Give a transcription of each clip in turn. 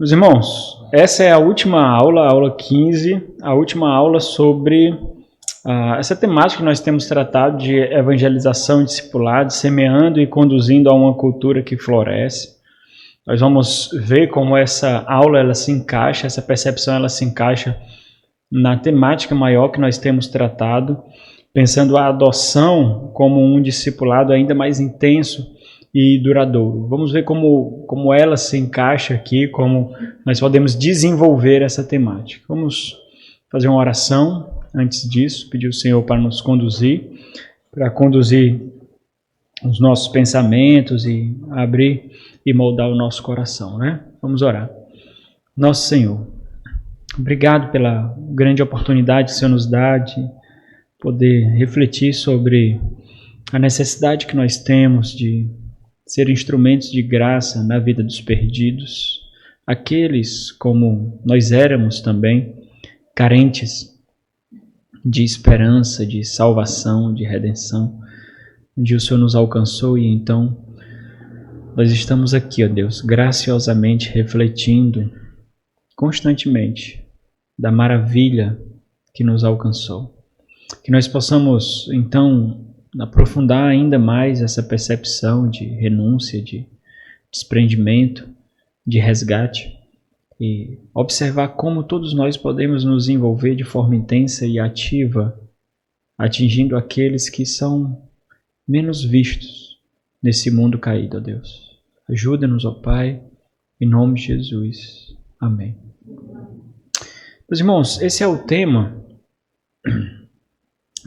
Meus irmãos, essa é a última aula, a aula 15, a última aula sobre essa temática que nós temos tratado de evangelização e discipulado, semeando e conduzindo a uma cultura que floresce. Nós vamos ver como essa aula ela se encaixa, essa percepção ela se encaixa na temática maior que nós temos tratado, pensando a adoção como um discipulado ainda mais intenso e duradouro. Vamos ver como ela se encaixa aqui, como nós podemos desenvolver essa temática. Vamos fazer uma oração antes disso, pedir ao Senhor para nos conduzir, para conduzir os nossos pensamentos e abrir e moldar o nosso coração, né? Vamos orar. Nosso Senhor, obrigado pela grande oportunidade que o Senhor nos dá de poder refletir sobre a necessidade que nós temos de ser instrumentos de graça na vida dos perdidos, aqueles como nós éramos também, carentes de esperança, de salvação, de redenção, onde o Senhor nos alcançou e então nós estamos aqui, ó Deus, graciosamente refletindo constantemente da maravilha que nos alcançou. Que nós possamos então aprofundar ainda mais essa percepção de renúncia, de desprendimento, de resgate e observar como todos nós podemos nos envolver de forma intensa e ativa, atingindo aqueles que são menos vistos nesse mundo caído, ó Deus. Ajuda-nos, ó Pai, em nome de Jesus. Amém. Meus irmãos, esse é o tema.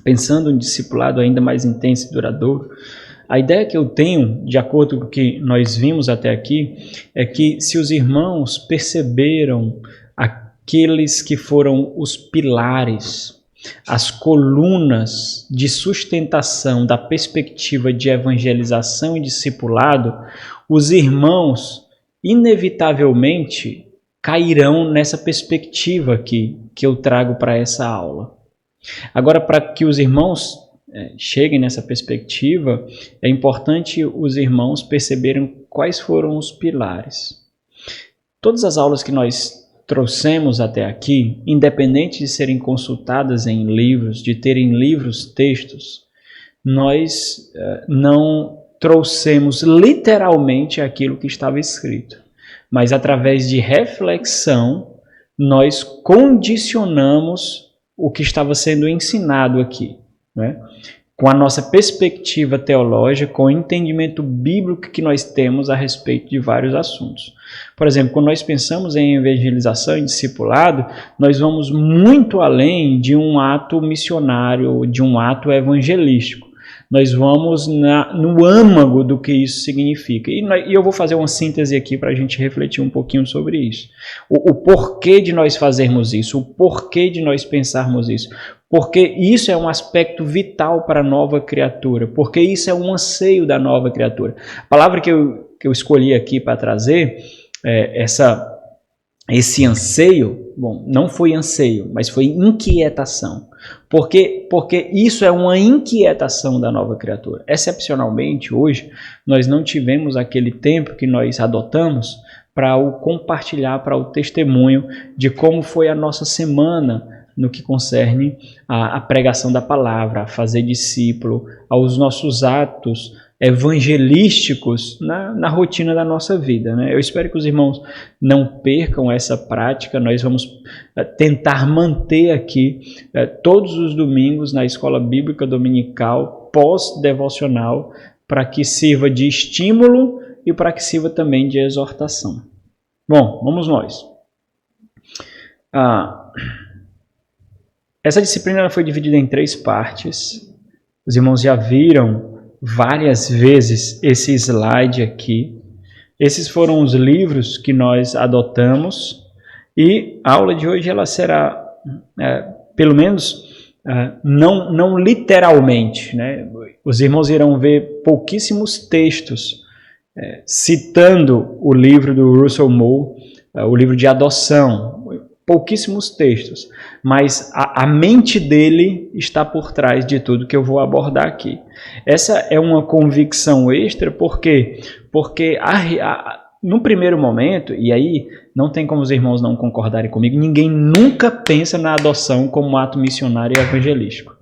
Pensando em discipulado ainda mais intenso e duradouro, a ideia que eu tenho, de acordo com o que nós vimos até aqui, é que se os irmãos perceberam aqueles que foram os pilares, as colunas de sustentação da perspectiva de evangelização e discipulado, os irmãos inevitavelmente cairão nessa perspectiva aqui que eu trago para essa aula. Agora, para que os irmãos cheguem nessa perspectiva, é importante os irmãos perceberem quais foram os pilares. Todas as aulas que nós trouxemos até aqui, independente de serem consultadas em livros, de terem livros, textos, nós não trouxemos literalmente aquilo que estava escrito, mas através de reflexão, nós condicionamos o que estava sendo ensinado aqui, né? Com a nossa perspectiva teológica, com o entendimento bíblico que nós temos a respeito de vários assuntos. Por exemplo, quando nós pensamos em evangelização e discipulado, nós vamos muito além de um ato missionário, de um ato evangelístico. Nós vamos no âmago do que isso significa. E eu vou fazer uma síntese aqui para a gente refletir um pouquinho sobre isso. O porquê de nós fazermos isso, o porquê de nós pensarmos isso. Porque isso é um aspecto vital para a nova criatura, porque isso é um anseio da nova criatura. A palavra que eu escolhi aqui para trazer, esse anseio, bom, não foi anseio, mas foi inquietação. Porque isso é uma inquietação da nova criatura. Excepcionalmente, hoje, nós não tivemos aquele tempo que nós adotamos para o compartilhar, para o testemunho de como foi a nossa semana no que concerne a pregação da palavra, a fazer discípulo, aos nossos atos evangelísticos na rotina da nossa vida, né? Eu espero que os irmãos não percam essa prática. Nós vamos tentar manter aqui todos os domingos na escola bíblica dominical, pós-devocional, para que sirva de estímulo e para que sirva também de exortação. Bom, vamos nós. Essa disciplina foi dividida em 3 partes. Os irmãos já viram várias vezes esse slide aqui. Esses foram os livros que nós adotamos e a aula de hoje ela será, pelo menos, não literalmente, né? Os irmãos irão ver pouquíssimos textos citando o livro do Russell Moore, o livro de adoção, pouquíssimos textos, mas a mente dele está por trás de tudo que eu vou abordar aqui. Essa é uma convicção extra, porque num primeiro momento, e aí não tem como os irmãos não concordarem comigo, ninguém nunca pensa na adoção como um ato missionário e evangelístico.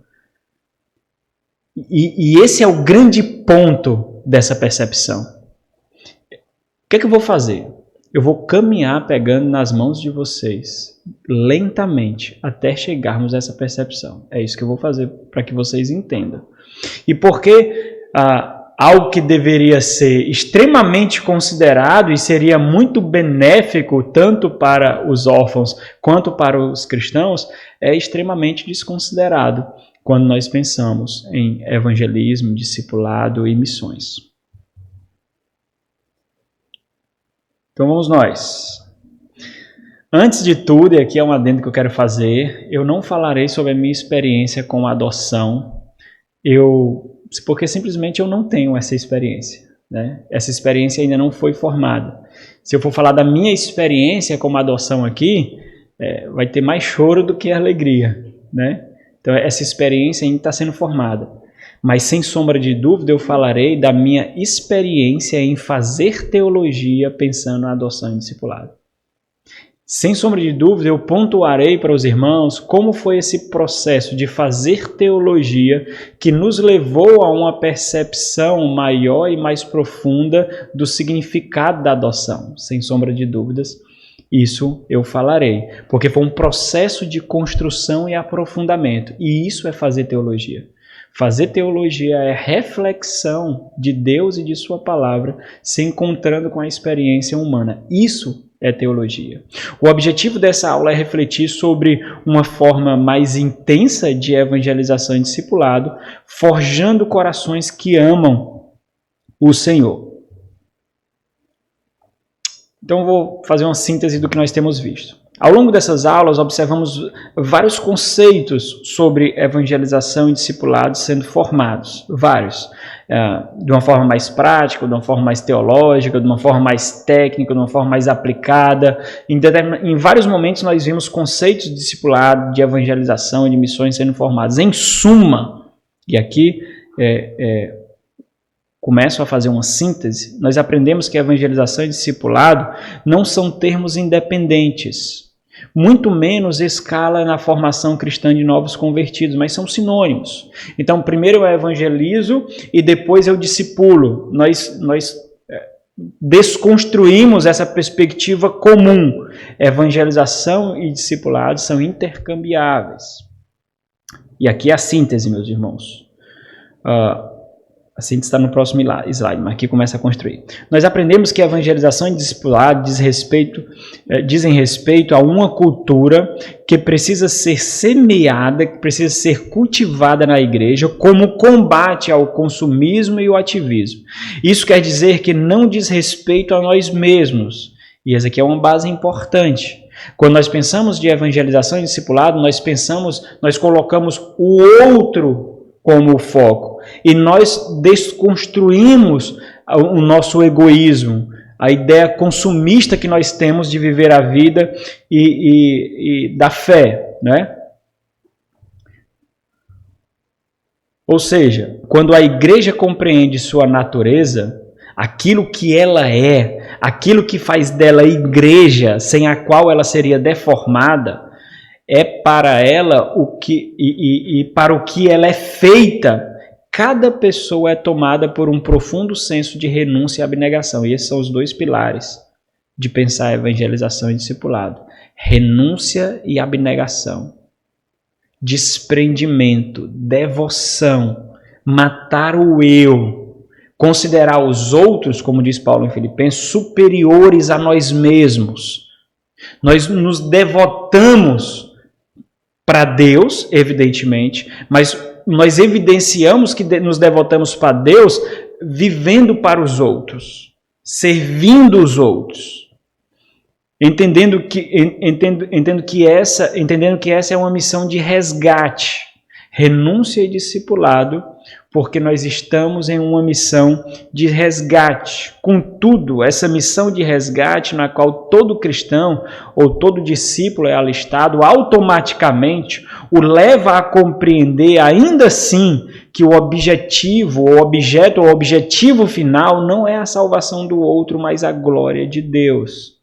E esse é o grande ponto dessa percepção. O que é que eu vou fazer? Eu vou caminhar pegando nas mãos de vocês, lentamente, até chegarmos a essa percepção. É isso que eu vou fazer para que vocês entendam. E porque algo que deveria ser extremamente considerado e seria muito benéfico tanto para os órfãos quanto para os cristãos, é extremamente desconsiderado quando nós pensamos em evangelismo, discipulado e missões. Então vamos nós. Antes de tudo, e aqui é um adendo que eu quero fazer, eu não falarei sobre a minha experiência com a adoção, porque simplesmente eu não tenho essa experiência, né? Essa experiência ainda não foi formada. Se eu for falar da minha experiência com a adoção aqui, vai ter mais choro do que alegria, né? Então essa experiência ainda está sendo formada. Mas sem sombra de dúvida eu falarei da minha experiência em fazer teologia pensando na adoção e discipulado. Sem sombra de dúvida, eu pontuarei para os irmãos como foi esse processo de fazer teologia que nos levou a uma percepção maior e mais profunda do significado da adoção. Sem sombra de dúvidas, isso eu falarei, porque foi um processo de construção e aprofundamento, e isso é fazer teologia. Fazer teologia é reflexão de Deus e de sua palavra se encontrando com a experiência humana. Isso é teologia. O objetivo dessa aula é refletir sobre uma forma mais intensa de evangelização e discipulado, forjando corações que amam o Senhor. Então vou fazer uma síntese do que nós temos visto. Ao longo dessas aulas, observamos vários conceitos sobre evangelização e discipulado sendo formados, vários, de uma forma mais prática, de uma forma mais teológica, de uma forma mais técnica, de uma forma mais aplicada. Em vários momentos nós vimos conceitos de discipulado, de evangelização e de missões sendo formados. Em suma, e aqui começo a fazer uma síntese, nós aprendemos que evangelização e discipulado não são termos independentes, muito menos escala na formação cristã de novos convertidos, mas são sinônimos. Então, primeiro eu evangelizo e depois eu discipulo. Nós desconstruímos essa perspectiva comum. Evangelização e discipulado são intercambiáveis. E aqui é a síntese, meus irmãos. A síntese está no próximo slide, mas aqui começa a construir. Nós aprendemos que a evangelização e discipulado dizem respeito a uma cultura que precisa ser semeada, que precisa ser cultivada na igreja como combate ao consumismo e ao ativismo. Isso quer dizer que não diz respeito a nós mesmos. E essa aqui é uma base importante. Quando nós pensamos de evangelização e discipulado, nós colocamos o outro como foco. E nós desconstruímos o nosso egoísmo, a ideia consumista que nós temos de viver a vida e da fé, né? Ou seja, quando a igreja compreende sua natureza, aquilo que ela é, aquilo que faz dela igreja, sem a qual ela seria deformada, é para ela para o que ela é feita. Cada pessoa é tomada por um profundo senso de renúncia e abnegação. E esses são os dois pilares de pensar a evangelização e discipulado. Renúncia e abnegação. Desprendimento, devoção, matar o eu, considerar os outros, como diz Paulo em Filipenses, superiores a nós mesmos. Nós nos devotamos para Deus, evidentemente, mas nós evidenciamos que nos devotamos para Deus vivendo para os outros, servindo os outros, entendendo que essa é uma missão de resgate. Renúncia e discipulado porque nós estamos em uma missão de resgate. Contudo, essa missão de resgate, na qual todo cristão ou todo discípulo é alistado, automaticamente o leva a compreender, ainda assim, que o objetivo, o objeto, o objetivo final não é a salvação do outro, mas a glória de Deus.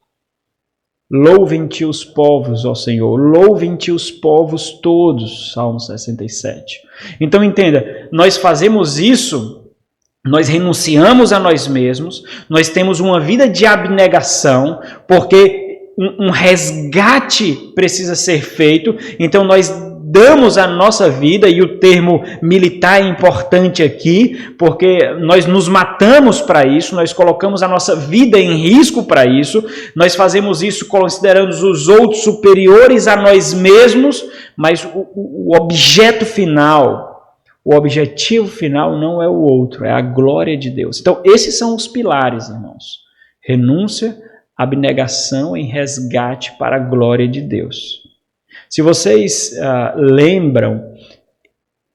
Louvem-te os povos, ó Senhor, louvem-te os povos todos, Salmo 67. Então entenda, nós fazemos isso, nós renunciamos a nós mesmos, nós temos uma vida de abnegação, porque um resgate precisa ser feito, então nós damos a nossa vida, e o termo militar é importante aqui, porque nós nos matamos para isso, nós colocamos a nossa vida em risco para isso, nós fazemos isso considerando os outros superiores a nós mesmos, mas o objeto final, o objetivo final não é o outro, é a glória de Deus. Então, esses são os pilares, irmãos. Renúncia, abnegação e resgate para a glória de Deus. Se vocês lembram,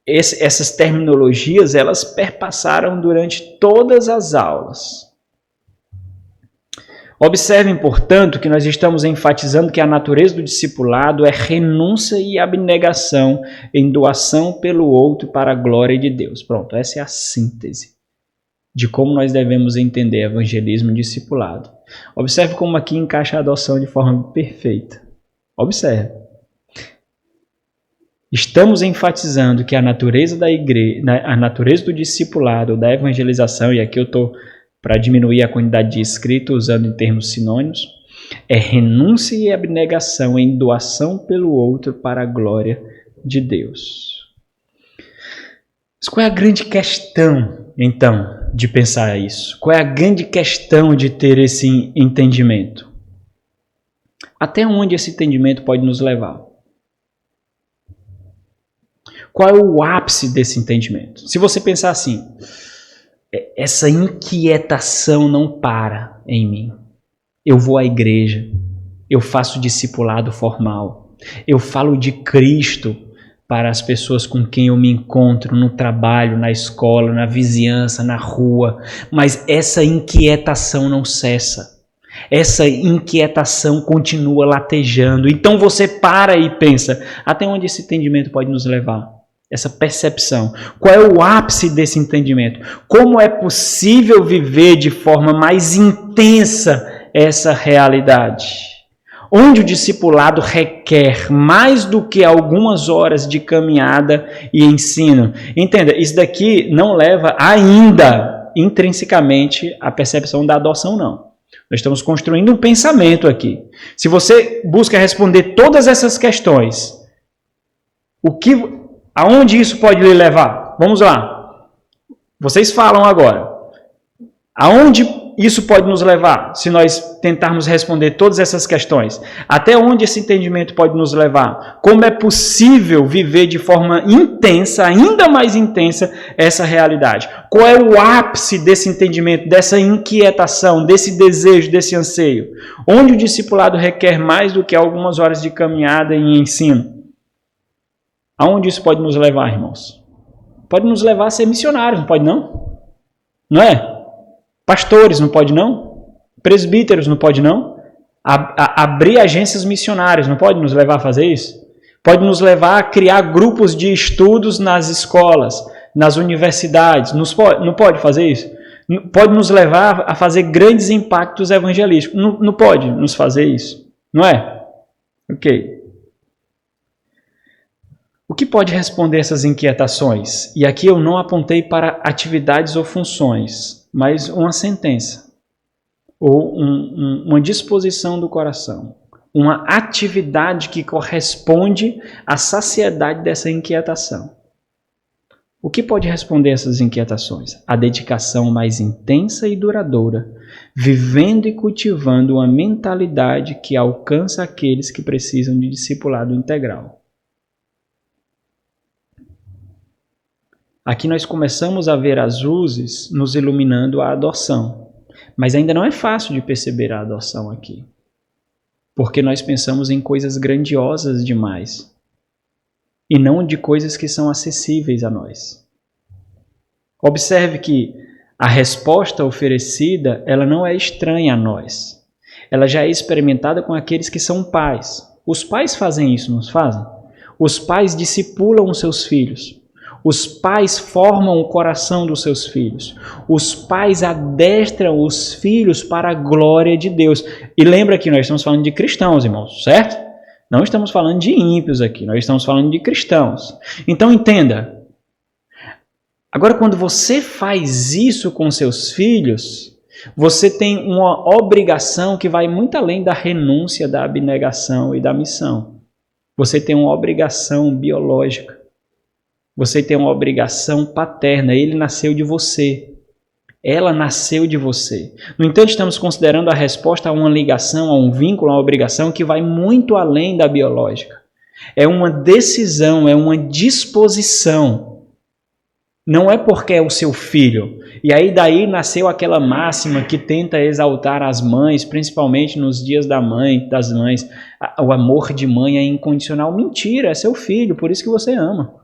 essas terminologias, elas perpassaram durante todas as aulas. Observem, portanto, que nós estamos enfatizando que a natureza do discipulado é renúncia e abnegação em doação pelo outro para a glória de Deus. Pronto, essa é a síntese de como nós devemos entender evangelismo e discipulado. Observe como aqui encaixa a adoção de forma perfeita. Observe. Estamos enfatizando que a natureza da igreja, a natureza do discipulado, da evangelização, e aqui eu estou para diminuir a quantidade de escrito usando em termos sinônimos, é renúncia e abnegação em doação pelo outro para a glória de Deus. Mas qual é a grande questão, então, de pensar isso? Qual é a grande questão de ter esse entendimento? Até onde esse entendimento pode nos levar? Qual é o ápice desse entendimento? Se você pensar assim, essa inquietação não para em mim. Eu vou à igreja, eu faço discipulado formal, eu falo de Cristo para as pessoas com quem eu me encontro no trabalho, na escola, na vizinhança, na rua, mas essa inquietação não cessa. Essa inquietação continua latejando. Então você para e pensa, até onde esse entendimento pode nos levar? Essa percepção. Qual é o ápice desse entendimento? Como é possível viver de forma mais intensa essa realidade? Onde o discipulado requer mais do que algumas horas de caminhada e ensino. Entenda, isso daqui não leva ainda intrinsecamente à percepção da adoção, não. Nós estamos construindo um pensamento aqui. Se você busca responder todas essas questões, aonde isso pode lhe levar? Vamos lá. Vocês falam agora. Aonde isso pode nos levar, se nós tentarmos responder todas essas questões? Até onde esse entendimento pode nos levar? Como é possível viver de forma intensa, ainda mais intensa, essa realidade? Qual é o ápice desse entendimento, dessa inquietação, desse desejo, desse anseio? Onde o discipulado requer mais do que algumas horas de caminhada e ensino? Aonde isso pode nos levar, irmãos? Pode nos levar a ser missionários, não pode não? Não é? Pastores, não pode não? Presbíteros, não pode não? Abrir agências missionárias, não pode nos levar a fazer isso? Pode nos levar a criar grupos de estudos nas escolas, nas universidades, não pode fazer isso? Pode nos levar a fazer grandes impactos evangelísticos, não pode nos fazer isso, não é? Ok. O que pode responder essas inquietações? E aqui eu não apontei para atividades ou funções, mas uma sentença, ou uma disposição do coração, uma atividade que corresponde à saciedade dessa inquietação. O que pode responder essas inquietações? A dedicação mais intensa e duradoura, vivendo e cultivando uma mentalidade que alcança aqueles que precisam de discipulado integral. Aqui nós começamos a ver as luzes nos iluminando a adoção. Mas ainda não é fácil de perceber a adoção aqui. Porque nós pensamos em coisas grandiosas demais. E não de coisas que são acessíveis a nós. Observe que a resposta oferecida, ela não é estranha a nós. Ela já é experimentada com aqueles que são pais. Os pais fazem isso, não fazem? Os pais discipulam os seus filhos. Os pais formam o coração dos seus filhos. Os pais adestram os filhos para a glória de Deus. E lembra que nós estamos falando de cristãos, irmãos, certo? Não estamos falando de ímpios aqui, nós estamos falando de cristãos. Então entenda. Agora, quando você faz isso com seus filhos, você tem uma obrigação que vai muito além da renúncia, da abnegação e da missão. Você tem uma obrigação biológica. Você tem uma obrigação paterna. Ele nasceu de você. Ela nasceu de você. No entanto, estamos considerando a resposta a uma ligação, a um vínculo, a uma obrigação que vai muito além da biológica. É uma decisão, é uma disposição. Não é porque é o seu filho. E aí daí nasceu aquela máxima que tenta exaltar as mães, principalmente nos dias das mães. O amor de mãe é incondicional. Mentira, é seu filho, por isso que você ama.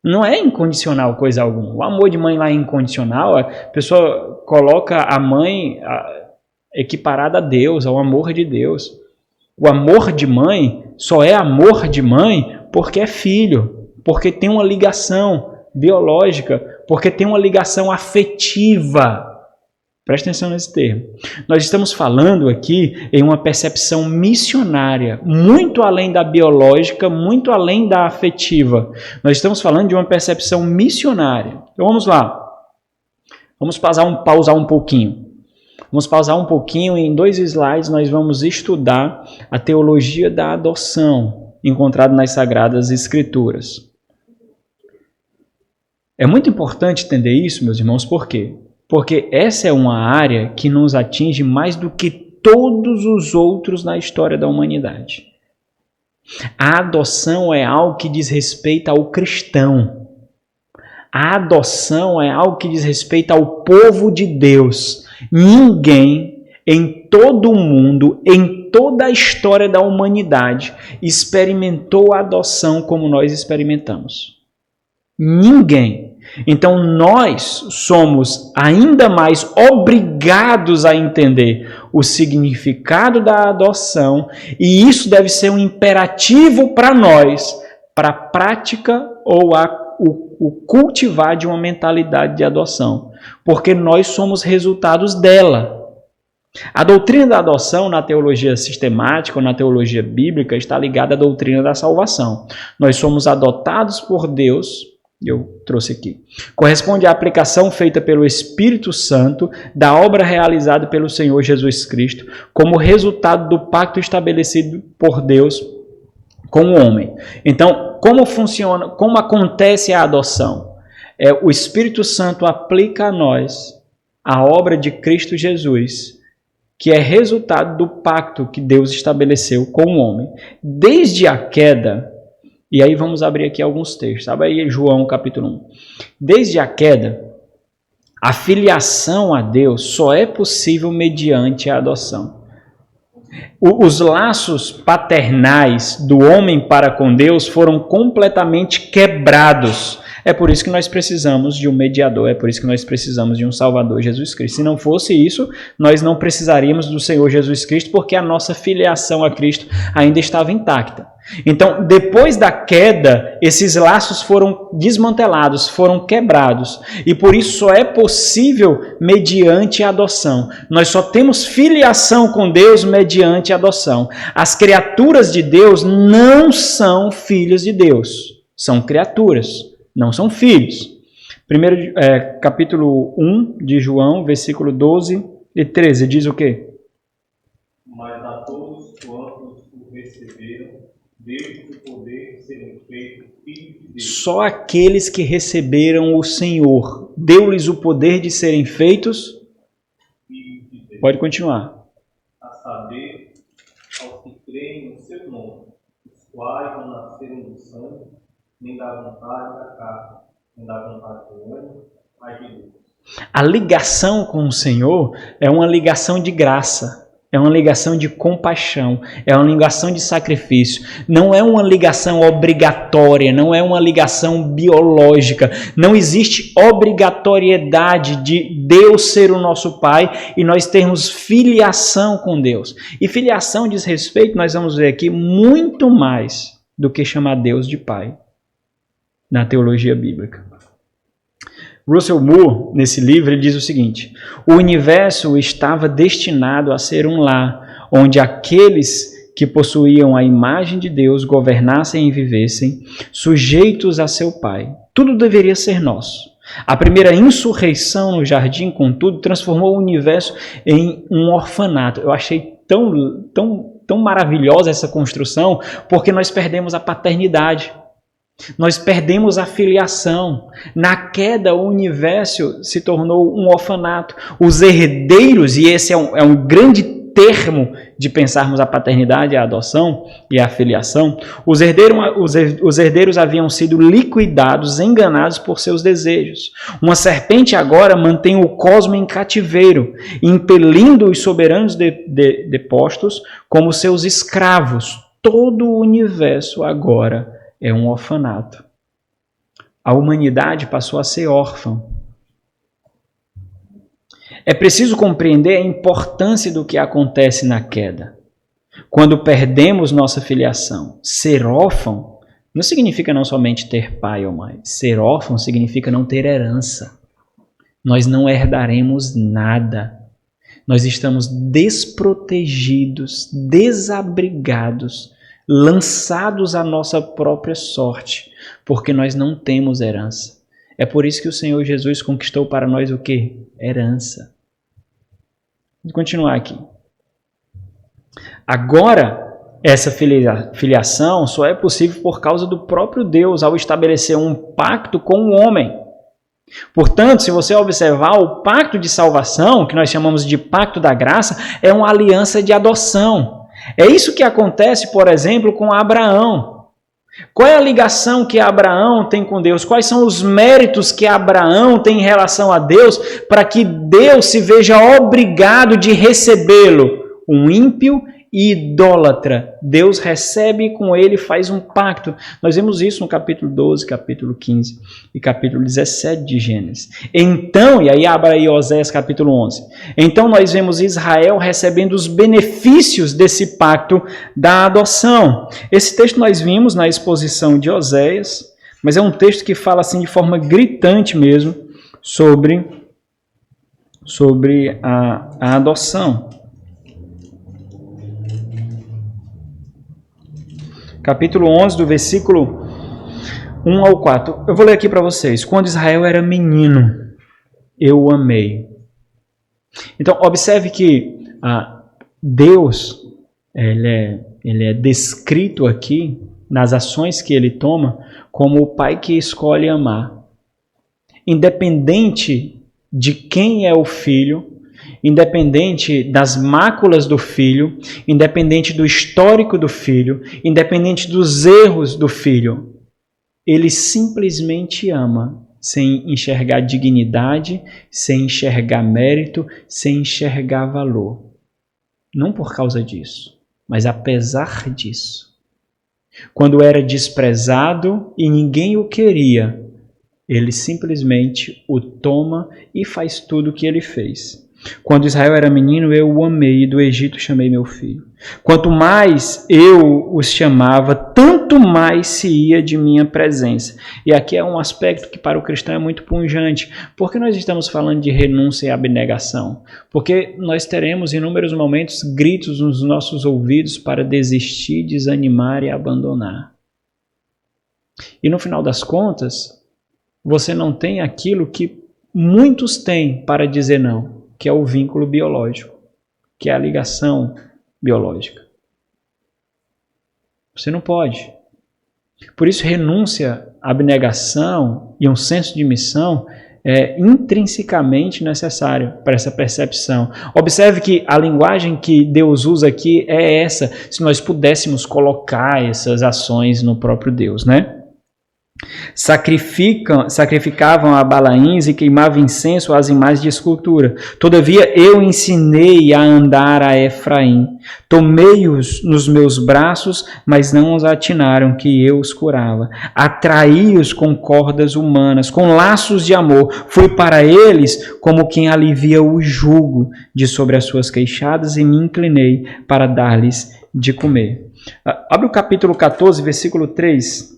Não é incondicional coisa alguma. O amor de mãe lá é incondicional. A pessoa coloca a mãe equiparada a Deus, ao amor de Deus. O amor de mãe só é amor de mãe porque é filho, porque tem uma ligação biológica, porque tem uma ligação afetiva. Presta atenção nesse termo. Nós estamos falando aqui em uma percepção missionária, muito além da biológica, muito além da afetiva. Nós estamos falando de uma percepção missionária. Então vamos lá. Vamos pausar um pouquinho. Vamos pausar um pouquinho e em 2 slides nós vamos estudar a teologia da adoção encontrada nas Sagradas Escrituras. É muito importante entender isso, meus irmãos, por quê? Porque essa é uma área que nos atinge mais do que todos os outros na história da humanidade. A adoção é algo que diz respeito ao cristão. A adoção é algo que diz respeito ao povo de Deus. Ninguém em todo o mundo, em toda a história da humanidade, experimentou a adoção como nós experimentamos. Ninguém. Então nós somos ainda mais obrigados a entender o significado da adoção e isso deve ser um imperativo para nós, para a prática ou o cultivar de uma mentalidade de adoção, porque nós somos resultados dela. A doutrina da adoção na teologia sistemática ou na teologia bíblica está ligada à doutrina da salvação. Nós somos adotados por Deus. Eu trouxe aqui. Corresponde à aplicação feita pelo Espírito Santo da obra realizada pelo Senhor Jesus Cristo como resultado do pacto estabelecido por Deus com o homem. Então, como funciona, como acontece a adoção? O Espírito Santo aplica a nós a obra de Cristo Jesus, que é resultado do pacto que Deus estabeleceu com o homem. Desde a queda. E aí vamos abrir aqui alguns textos. Sabe aí João capítulo 1. Desde a queda, a filiação a Deus só é possível mediante a adoção. Os laços paternais do homem para com Deus foram completamente quebrados. É por isso que nós precisamos de um mediador, é por isso que nós precisamos de um Salvador, Jesus Cristo. Se não fosse isso, nós não precisaríamos do Senhor Jesus Cristo, porque a nossa filiação a Cristo ainda estava intacta. Então, depois da queda, esses laços foram desmantelados, foram quebrados. E por isso só é possível mediante a adoção. Nós só temos filiação com Deus mediante a adoção. As criaturas de Deus não são filhos de Deus. São criaturas, não são filhos. Primeiro, capítulo 1 de João, versículo 12 e 13, diz o quê? Mas a todos quantos o receberam, deu-lhes o poder de serem feitos filhos de Deus. Só aqueles que receberam o Senhor, deu-lhes o poder de serem feitos Filhos de Deus. Pode continuar. A saber, aos que creem no seu nome, os quais não nasceram do sangue, nem da vontade da carne, nem da vontade do homem, mas de Deus. A ligação com o Senhor é uma ligação de graça. É uma ligação de compaixão, é uma ligação de sacrifício. Não é uma ligação obrigatória, não é uma ligação biológica. Não existe obrigatoriedade de Deus ser o nosso Pai e nós termos filiação com Deus. E filiação diz respeito, nós vamos ver aqui, muito mais do que chamar Deus de Pai na teologia bíblica. Russell Moore, nesse livro, ele diz o seguinte: o universo estava destinado a ser um lar, onde aqueles que possuíam a imagem de Deus governassem e vivessem, sujeitos a seu Pai. Tudo deveria ser nosso. A primeira insurreição no jardim, contudo, transformou o universo em um orfanato. Eu achei tão maravilhosa essa construção, porque nós perdemos a paternidade. Nós perdemos a filiação. Na queda, o universo se tornou um orfanato. Os herdeiros, e esse é um grande termo de pensarmos a paternidade, a adoção e a filiação, os herdeiros haviam sido liquidados, enganados por seus desejos. Uma serpente agora mantém o cosmo em cativeiro, impelindo os soberanos depostos como seus escravos. Todo o universo agora é um orfanato. A humanidade passou a ser órfã. É preciso compreender a importância do que acontece na queda. Quando perdemos nossa filiação, ser órfão não significa não somente ter pai ou mãe. Ser órfão significa não ter herança. Nós não herdaremos nada. Nós estamos desprotegidos, desabrigados, lançados à nossa própria sorte, porque nós não temos herança. É por isso que o Senhor Jesus conquistou para nós o quê? Herança. Vou continuar aqui. Agora, essa filiação só é possível por causa do próprio Deus, ao estabelecer um pacto com o homem. Portanto, se você observar, o pacto de salvação, que nós chamamos de pacto da graça, é uma aliança de adoção. É isso que acontece, por exemplo, com Abraão. Qual é a ligação que Abraão tem com Deus? Quais são os méritos que Abraão tem em relação a Deus para que Deus se veja obrigado de recebê-lo? Um ímpio e idólatra. Deus recebe e com ele faz um pacto. Nós vemos isso no capítulo 12, capítulo 15 e capítulo 17 de Gênesis. Então, e aí abra aí Oséias capítulo 11. Então nós vemos Israel recebendo os benefícios desse pacto da adoção. Esse texto nós vimos na exposição de Oséias, mas é um texto que fala assim de forma gritante mesmo sobre a adoção. Capítulo 11, do versículo 1 ao 4. Eu vou ler aqui para vocês. Quando Israel era menino, eu o amei. Então, observe que Deus, ele é descrito aqui, nas ações que ele toma, como o pai que escolhe amar. Independente de quem é o filho, independente das máculas do filho, independente do histórico do filho, independente dos erros do filho, ele simplesmente ama, sem enxergar dignidade, sem enxergar mérito, sem enxergar valor. Não por causa disso, mas apesar disso. Quando era desprezado e ninguém o queria, ele simplesmente o toma e faz tudo o que ele fez. Quando Israel era menino, eu o amei, e do Egito chamei meu filho. Quanto mais eu os chamava, tanto mais se ia de minha presença. E aqui é um aspecto que para o cristão é muito pungente. Por que nós estamos falando de renúncia e abnegação? Porque nós teremos em inúmeros momentos gritos nos nossos ouvidos para desistir, desanimar e abandonar. E no final das contas, você não tem aquilo que muitos têm para dizer não, que é o vínculo biológico, que é a ligação biológica. Você não pode. Por isso, renúncia, abnegação e um senso de missão é intrinsecamente necessário para essa percepção. Observe que a linguagem que Deus usa aqui é essa, se nós pudéssemos colocar essas ações no próprio Deus, né? Sacrificavam a Balaíns e queimavam incenso às imagens de escultura. Todavia eu ensinei a andar a Efraim. Tomei-os nos meus braços, mas não os atinaram que eu os curava. Atraí-os com cordas humanas, com laços de amor. Fui para eles como quem alivia o jugo de sobre as suas queixadas e me inclinei para dar-lhes de comer. Abre o capítulo 14, versículo 3.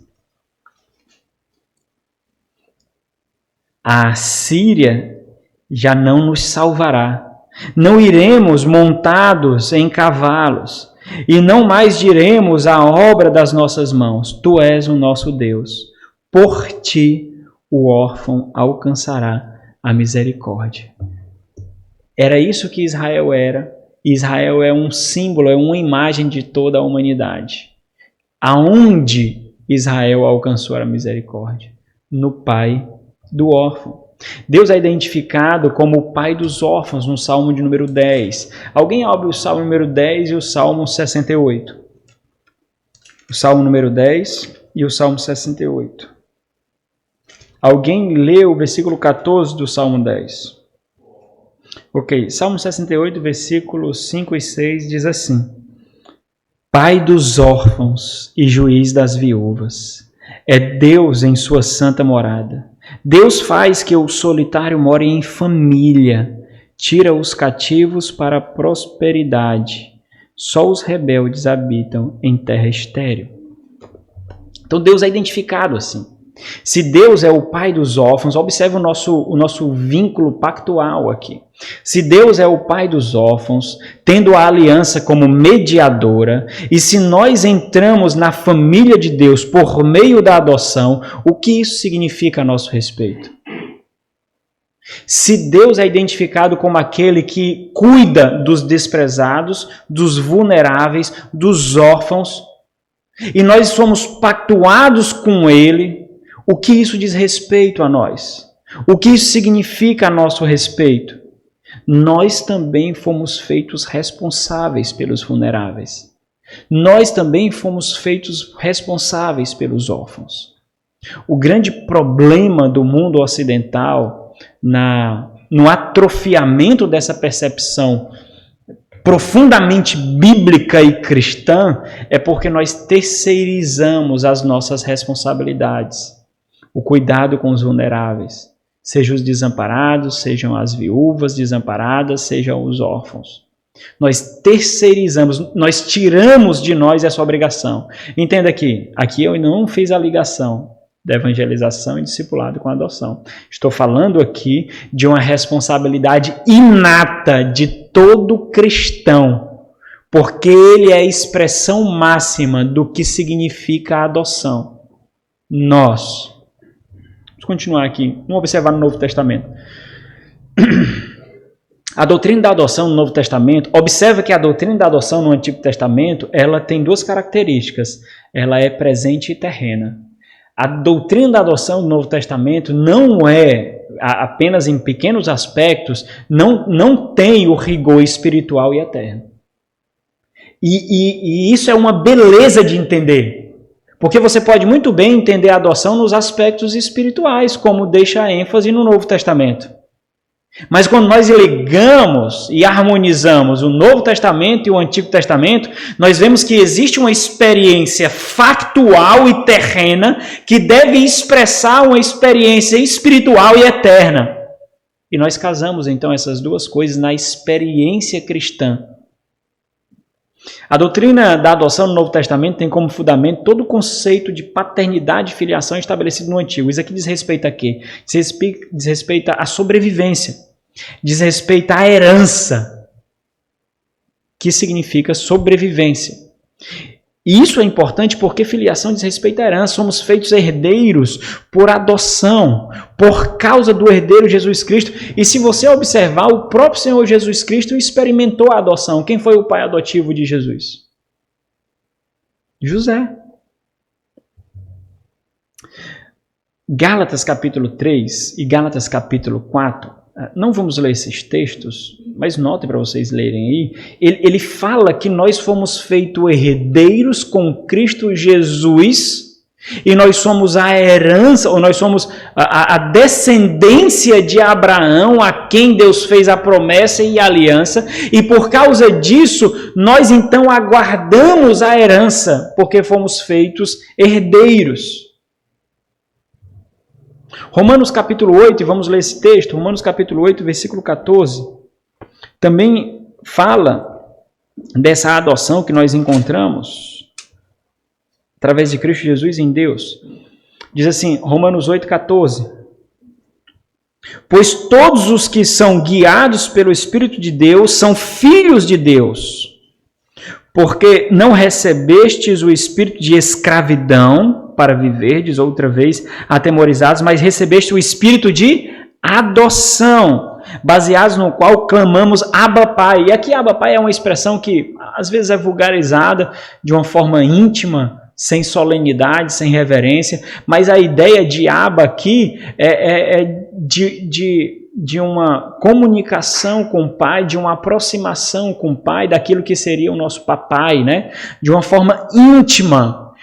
A Síria já não nos salvará. Não iremos montados em cavalos, e não mais diremos a obra das nossas mãos. Tu és o nosso Deus. Por ti o órfão alcançará a misericórdia. Era isso que Israel era. Israel é um símbolo, é uma imagem de toda a humanidade. Aonde Israel alcançou a misericórdia? No pai do órfão. Deus é identificado como o pai dos órfãos no Salmo de número 10. Alguém abre o Salmo número 10 e o Salmo 68. O Salmo número 10 e o Salmo 68. Alguém lê o versículo 14 do Salmo 10. Ok, Salmo 68, versículos 5 e 6 diz assim: Pai dos órfãos e juiz das viúvas, é Deus em sua santa morada. Deus faz que o solitário more em família, tira os cativos para a prosperidade. Só os rebeldes habitam em terra estéril. Então Deus é identificado assim. Se Deus é o pai dos órfãos, observe o nosso vínculo pactual aqui. Se Deus é o pai dos órfãos, tendo a aliança como mediadora, e se nós entramos na família de Deus por meio da adoção, o que isso significa a nosso respeito? Se Deus é identificado como aquele que cuida dos desprezados, dos vulneráveis, dos órfãos, e nós somos pactuados com Ele, o que isso diz respeito a nós? O que isso significa a nosso respeito? Nós também fomos feitos responsáveis pelos vulneráveis. Nós também fomos feitos responsáveis pelos órfãos. O grande problema do mundo ocidental, no atrofiamento dessa percepção profundamente bíblica e cristã, é porque nós terceirizamos as nossas responsabilidades. O cuidado com os vulneráveis, sejam os desamparados, sejam as viúvas desamparadas, sejam os órfãos. Nós terceirizamos, nós tiramos de nós essa obrigação. Entenda aqui eu não fiz a ligação da evangelização e discipulado com a adoção. Estou falando aqui de uma responsabilidade inata de todo cristão, porque ele é a expressão máxima do que significa a adoção. Vamos continuar aqui. Vamos observar no Novo Testamento. A doutrina da adoção no Novo Testamento, observa que a doutrina da adoção no Antigo Testamento, ela tem duas características. Ela é presente e terrena. A doutrina da adoção no Novo Testamento não é, apenas em pequenos aspectos, não tem o rigor espiritual e eterno. E isso é uma beleza de entender. Porque você pode muito bem entender a adoção nos aspectos espirituais, como deixa a ênfase no Novo Testamento. Mas quando nós ligamos e harmonizamos o Novo Testamento e o Antigo Testamento, nós vemos que existe uma experiência factual e terrena que deve expressar uma experiência espiritual e eterna. E nós casamos então essas duas coisas na experiência cristã. A doutrina da adoção no Novo Testamento tem como fundamento todo o conceito de paternidade e filiação estabelecido no Antigo. Isso aqui diz respeito a quê? Diz respeito à sobrevivência. Diz respeito à herança, que significa sobrevivência. E isso é importante porque filiação diz respeito à herança. Somos feitos herdeiros por adoção, por causa do herdeiro Jesus Cristo. E se você observar, o próprio Senhor Jesus Cristo experimentou a adoção. Quem foi o pai adotivo de Jesus? José. Gálatas capítulo 3 e Gálatas capítulo 4, não vamos ler esses textos, mas notem para vocês lerem aí, ele fala que nós fomos feitos herdeiros com Cristo Jesus E nós somos a herança, ou nós somos a descendência de Abraão, a quem Deus fez a promessa e a aliança, e por causa disso, nós então aguardamos a herança, porque fomos feitos herdeiros. Romanos capítulo 8, e vamos ler esse texto, Romanos capítulo 8, versículo 14, também fala dessa adoção que nós encontramos através de Cristo Jesus em Deus. Diz assim, Romanos 8,14. Pois todos os que são guiados pelo Espírito de Deus são filhos de Deus. Porque não recebestes o espírito de escravidão para viverdes outra vez atemorizados, mas recebeste o espírito de adoção, baseados no qual clamamos Abba Pai. E aqui Abba Pai é uma expressão que às vezes é vulgarizada de uma forma íntima, sem solenidade, sem reverência, mas a ideia de Abba aqui é de uma comunicação com o Pai, de uma aproximação com o Pai, daquilo que seria o nosso papai, né? De uma forma íntima,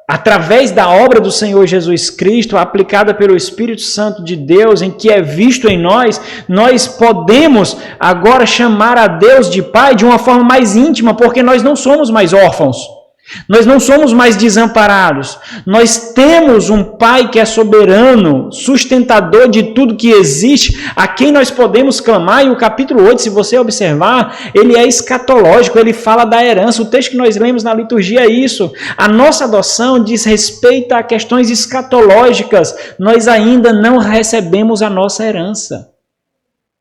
através da obra do Senhor Jesus Cristo, aplicada pelo Espírito Santo de Deus, em que é visto em nós, nós podemos agora chamar a Deus de Pai de uma forma mais íntima, porque nós não somos mais órfãos. Nós não somos mais desamparados. Nós temos um Pai que é soberano, sustentador de tudo que existe, a quem nós podemos clamar. E o capítulo 8, se você observar, ele é escatológico, ele fala da herança. O texto que nós lemos na liturgia é isso. A nossa adoção diz respeito a questões escatológicas. Nós ainda não recebemos a nossa herança.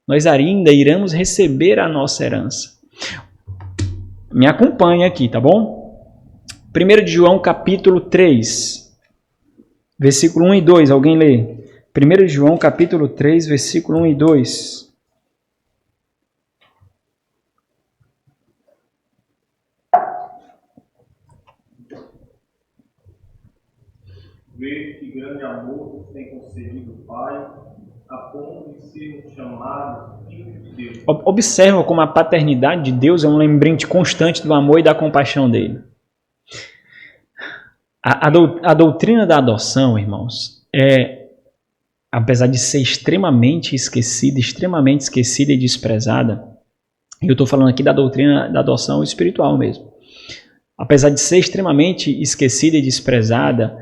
Nós ainda iremos receber a nossa herança. Me acompanha aqui, tá bom? 1 de João capítulo 3, versículo 1 e 2, alguém lê? 1 de João capítulo 3, versículo 1 e 2. Vejo que grande amor nos tem concedido o Pai, a ponto de sermos chamados filhos de Deus. Observa como a paternidade de Deus é um lembrete constante do amor e da compaixão dele. A doutrina da adoção, irmãos, apesar de ser extremamente esquecida e desprezada, e eu estou falando aqui da doutrina da adoção espiritual mesmo, apesar de ser extremamente esquecida e desprezada,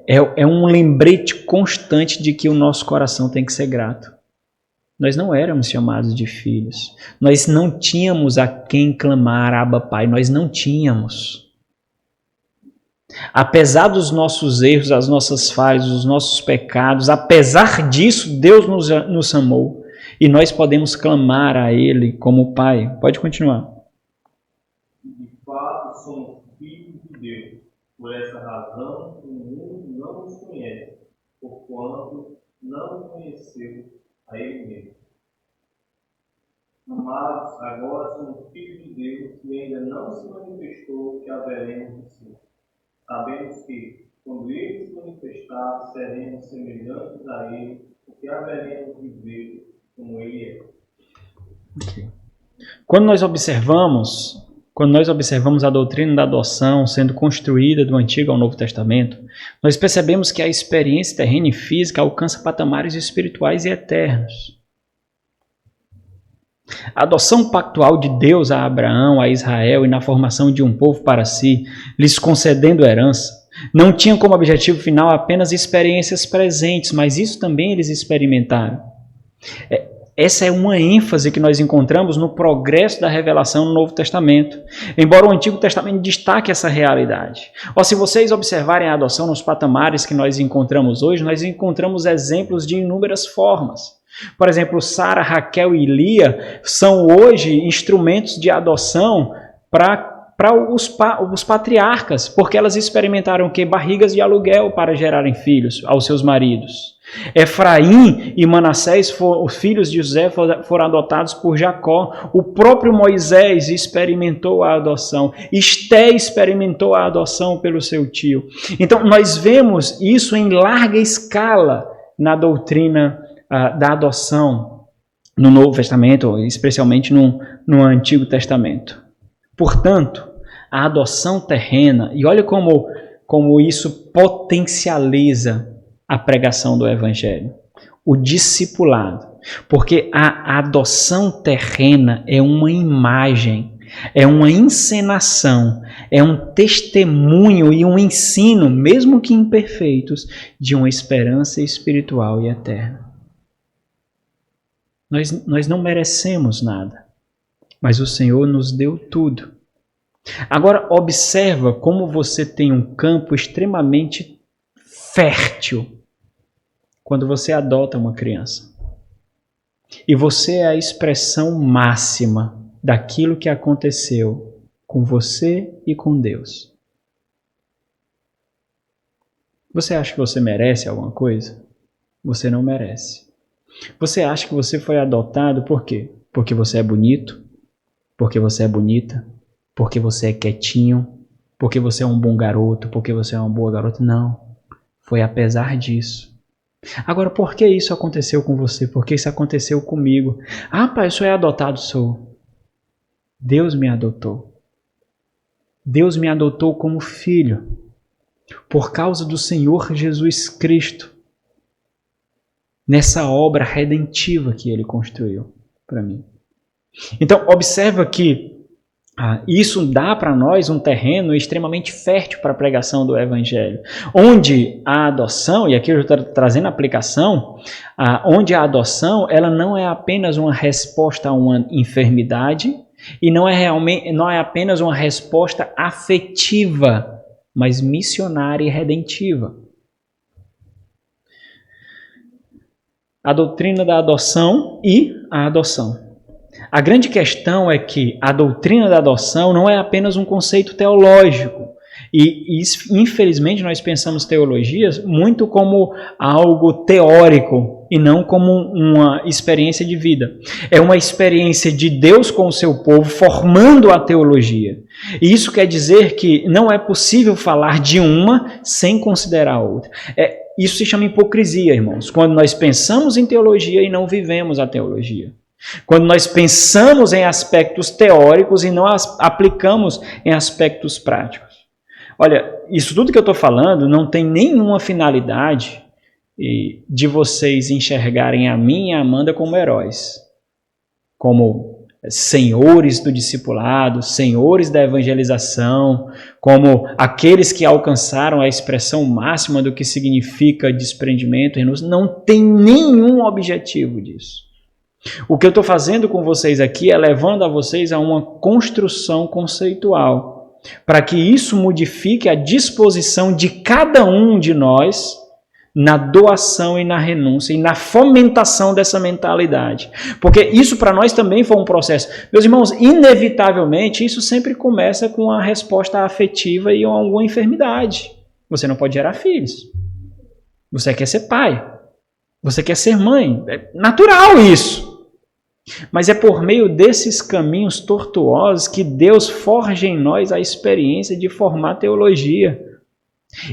é um lembrete constante de que o nosso coração tem que ser grato. Nós não éramos chamados de filhos, nós não tínhamos a quem clamar Abba Pai, nós não tínhamos. Apesar dos nossos erros, as nossas falhas, os nossos pecados, apesar disso, Deus nos amou e nós podemos clamar a Ele como Pai. Pode continuar. De fato, somos filhos de Deus. Por essa razão, o mundo não nos conhece, porquanto não conheceu a Ele mesmo. Amados, agora somos filhos de Deus e ainda não se manifestou o que haveremos de ser. Sabemos que, quando Ele se manifestar, seremos semelhantes a Ele, porque haveremos de ver como Ele é. Okay. Quando nós observamos a doutrina da adoção sendo construída do Antigo ao Novo Testamento, nós percebemos que a experiência terrena e física alcança patamares espirituais e eternos. A adoção pactual de Deus a Abraão, a Israel e na formação de um povo para si, lhes concedendo herança, não tinha como objetivo final apenas experiências presentes, mas isso também eles experimentaram. Essa é uma ênfase que nós encontramos no progresso da revelação no Novo Testamento, embora o Antigo Testamento destaque essa realidade. Se vocês observarem a adoção nos patamares que nós encontramos hoje, nós encontramos exemplos de inúmeras formas. Por exemplo, Sara, Raquel e Lia são hoje instrumentos de adoção para os patriarcas, porque elas experimentaram o quê? Barrigas de aluguel para gerarem filhos aos seus maridos. Efraim e Manassés, os filhos de José, foram adotados por Jacó. O próprio Moisés experimentou a adoção. Esté experimentou a adoção pelo seu tio. Então, nós vemos isso em larga escala na doutrina da adoção no Novo Testamento, especialmente no Antigo Testamento. Portanto, a adoção terrena, e olha como como isso potencializa a pregação do Evangelho. O discipulado. Porque a adoção terrena é uma imagem, é uma encenação, é um testemunho e um ensino, mesmo que imperfeitos, de uma esperança espiritual e eterna. Nós não merecemos nada, mas o Senhor nos deu tudo. Agora observa como você tem um campo extremamente fértil quando você adota uma criança. E você é a expressão máxima daquilo que aconteceu com você e com Deus. Você acha que você merece alguma coisa? Você não merece. Você acha que você foi adotado por quê? Porque você é bonito? Porque você é bonita? Porque você é quietinho? Porque você é um bom garoto? Porque você é uma boa garota? Não. Foi apesar disso. Agora, por que isso aconteceu com você? Por que isso aconteceu comigo? Ah, pai, eu sou adotado, sou. Deus me adotou. Deus me adotou como filho. Por causa do Senhor Jesus Cristo. Nessa obra redentiva que Ele construiu para mim. Então, observa que isso dá para nós um terreno extremamente fértil para a pregação do Evangelho, onde a adoção, e aqui eu estou trazendo a aplicação, onde a adoção ela não é apenas uma resposta a uma enfermidade e não é apenas uma resposta afetiva, mas missionária e redentiva. A doutrina da adoção e a adoção. A grande questão é que a doutrina da adoção não é apenas um conceito teológico. E infelizmente nós pensamos teologias muito como algo teórico e não como uma experiência de vida. É uma experiência de Deus com o seu povo formando a teologia. E isso quer dizer que não é possível falar de uma sem considerar a outra. Isso se chama hipocrisia, irmãos, quando nós pensamos em teologia e não vivemos a teologia. Quando nós pensamos em aspectos teóricos e não aplicamos em aspectos práticos. Olha, isso tudo que eu estou falando não tem nenhuma finalidade de vocês enxergarem a mim e a Amanda como heróis, como senhores do discipulado, senhores da evangelização, como aqueles que alcançaram a expressão máxima do que significa desprendimento, renúncia. Não tem nenhum objetivo disso. O que eu estou fazendo com vocês aqui é levando a vocês a uma construção conceitual, para que isso modifique a disposição de cada um de nós na doação e na renúncia e na fomentação dessa mentalidade. Porque isso para nós também foi um processo. Meus irmãos, inevitavelmente isso sempre começa com a resposta afetiva e alguma enfermidade. Você não pode gerar filhos. Você quer ser pai. Você quer ser mãe. É natural isso. Mas é por meio desses caminhos tortuosos que Deus forja em nós a experiência de formar teologia.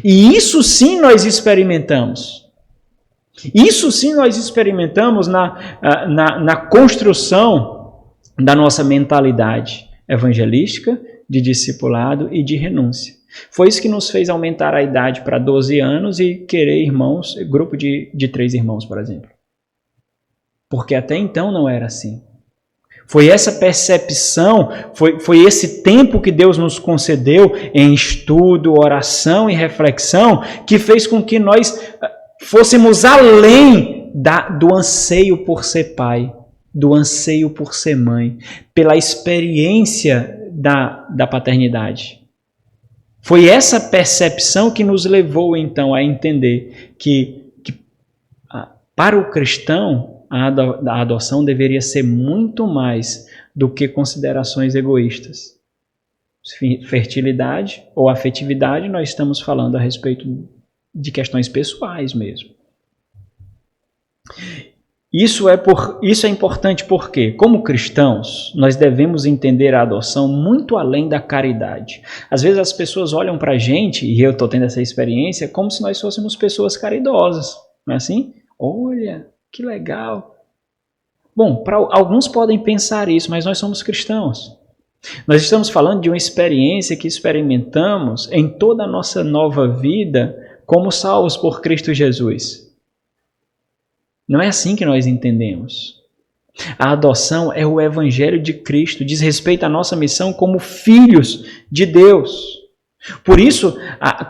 E isso sim nós experimentamos. Isso sim nós experimentamos na construção da nossa mentalidade evangelística, de discipulado e de renúncia. Foi isso que nos fez aumentar a idade para 12 anos e querer irmãos, grupo de 3 irmãos, por exemplo. Porque até então não era assim. Foi essa percepção, foi esse tempo que Deus nos concedeu em estudo, oração e reflexão que fez com que nós fôssemos além do anseio por ser pai, do anseio por ser mãe, pela experiência da paternidade. Foi essa percepção que nos levou então a entender que para o cristão a adoção deveria ser muito mais do que considerações egoístas. Fertilidade ou afetividade, nós estamos falando a respeito de questões pessoais mesmo. Isso é importante porque, como cristãos, nós devemos entender a adoção muito além da caridade. Às vezes as pessoas olham para a gente, e eu estou tendo essa experiência, como se nós fôssemos pessoas caridosas. Não é assim? Olha, que legal. Bom, alguns podem pensar isso, mas nós somos cristãos. Nós estamos falando de uma experiência que experimentamos em toda a nossa nova vida como salvos por Cristo Jesus. Não é assim que nós entendemos. A adoção é o Evangelho de Cristo, diz respeito à nossa missão como filhos de Deus. Por isso,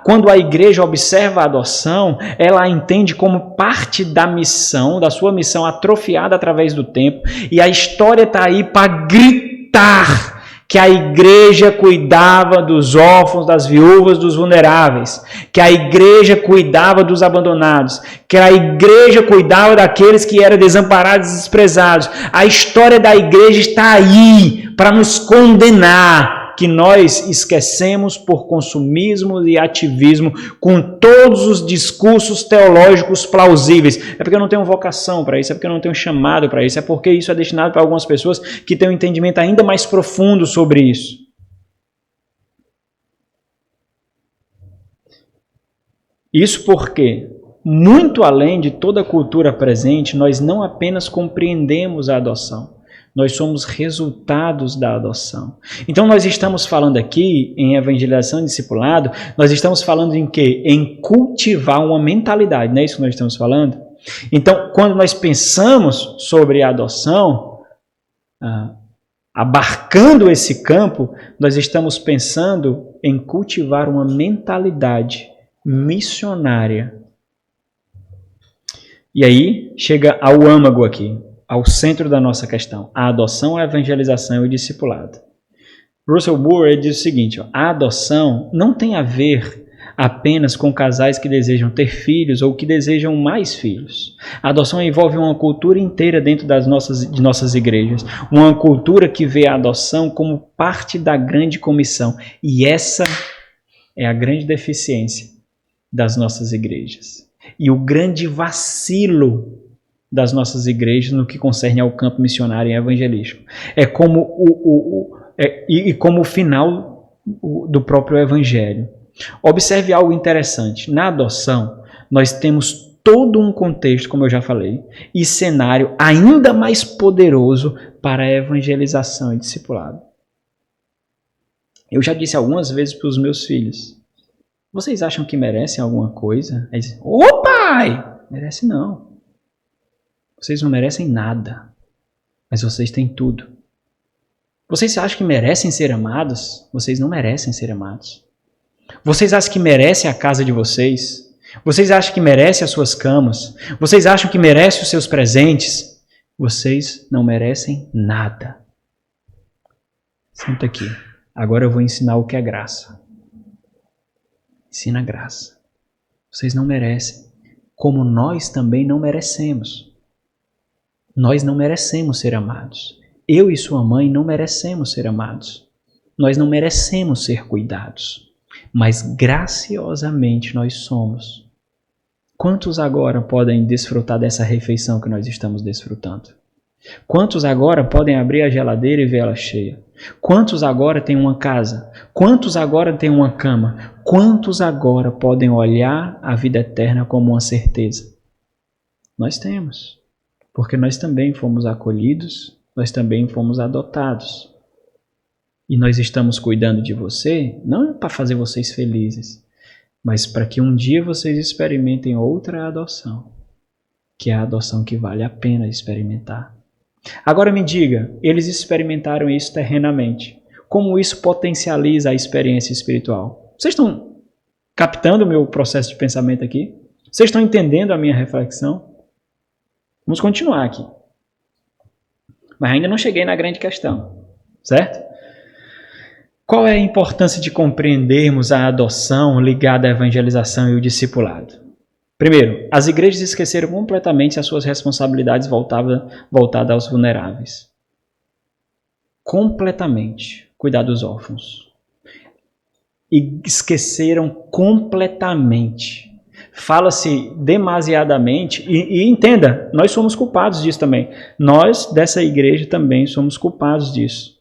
quando a igreja observa a adoção, ela a entende como parte da missão, da sua missão atrofiada através do tempo, e a história está aí para gritar que a igreja cuidava dos órfãos, das viúvas, dos vulneráveis, que a igreja cuidava dos abandonados, que a igreja cuidava daqueles que eram desamparados e desprezados. A história da igreja está aí para nos condenar que nós esquecemos por consumismo e ativismo com todos os discursos teológicos plausíveis. É porque eu não tenho vocação para isso, é porque eu não tenho chamado para isso, é porque isso é destinado para algumas pessoas que têm um entendimento ainda mais profundo sobre isso. Isso porque, muito além de toda a cultura presente, nós não apenas compreendemos a adoção, nós somos resultados da adoção. Então nós estamos falando aqui em evangelização e discipulado, nós estamos falando em quê? Em cultivar uma mentalidade, não é isso que nós estamos falando? Então, quando nós pensamos sobre a adoção, abarcando esse campo, nós estamos pensando em cultivar uma mentalidade missionária. E aí chega ao âmago aqui, ao centro da nossa questão, a adoção, a evangelização e o discipulado. Russell Moore diz o seguinte, a adoção não tem a ver apenas com casais que desejam ter filhos ou que desejam mais filhos. A adoção envolve uma cultura inteira dentro de nossas igrejas, uma cultura que vê a adoção como parte da grande comissão. E essa é a grande deficiência das nossas igrejas. E o grande vacilo das nossas igrejas no que concerne ao campo missionário e evangelístico. É como como o final do próprio evangelho. Observe algo interessante. Na adoção, nós temos todo um contexto, como eu já falei, e cenário ainda mais poderoso para a evangelização e discipulado. Eu já disse algumas vezes para os meus filhos, vocês acham que merecem alguma coisa? Aí dizem, ô pai! Merece não. Vocês não merecem nada, mas vocês têm tudo. Vocês acham que merecem ser amados? Vocês não merecem ser amados. Vocês acham que merecem a casa de vocês? Vocês acham que merecem as suas camas? Vocês acham que merecem os seus presentes? Vocês não merecem nada. Senta aqui. Agora eu vou ensinar o que é graça. Ensina a graça. Vocês não merecem, como nós também não merecemos. Nós não merecemos ser amados. Eu e sua mãe não merecemos ser amados. Nós não merecemos ser cuidados. Mas graciosamente nós somos. Quantos agora podem desfrutar dessa refeição que nós estamos desfrutando? Quantos agora podem abrir a geladeira e vê-la cheia? Quantos agora têm uma casa? Quantos agora têm uma cama? Quantos agora podem olhar a vida eterna como uma certeza? Nós temos. Porque nós também fomos acolhidos, nós também fomos adotados. E nós estamos cuidando de você, não para fazer vocês felizes, mas para que um dia vocês experimentem outra adoção, que é a adoção que vale a pena experimentar. Agora me diga, eles experimentaram isso terrenamente. Como isso potencializa a experiência espiritual? Vocês estão captando o meu processo de pensamento aqui? Vocês estão entendendo a minha reflexão? Vamos continuar aqui. Mas ainda não cheguei na grande questão, certo? Qual é a importância de compreendermos a adoção ligada à evangelização e o discipulado? Primeiro, as igrejas esqueceram completamente as suas responsabilidades voltadas aos vulneráveis. Completamente. Cuidar dos órfãos. E esqueceram completamente. Fala-se demasiadamente, e entenda, nós somos culpados disso também. Nós, dessa igreja, também somos culpados disso.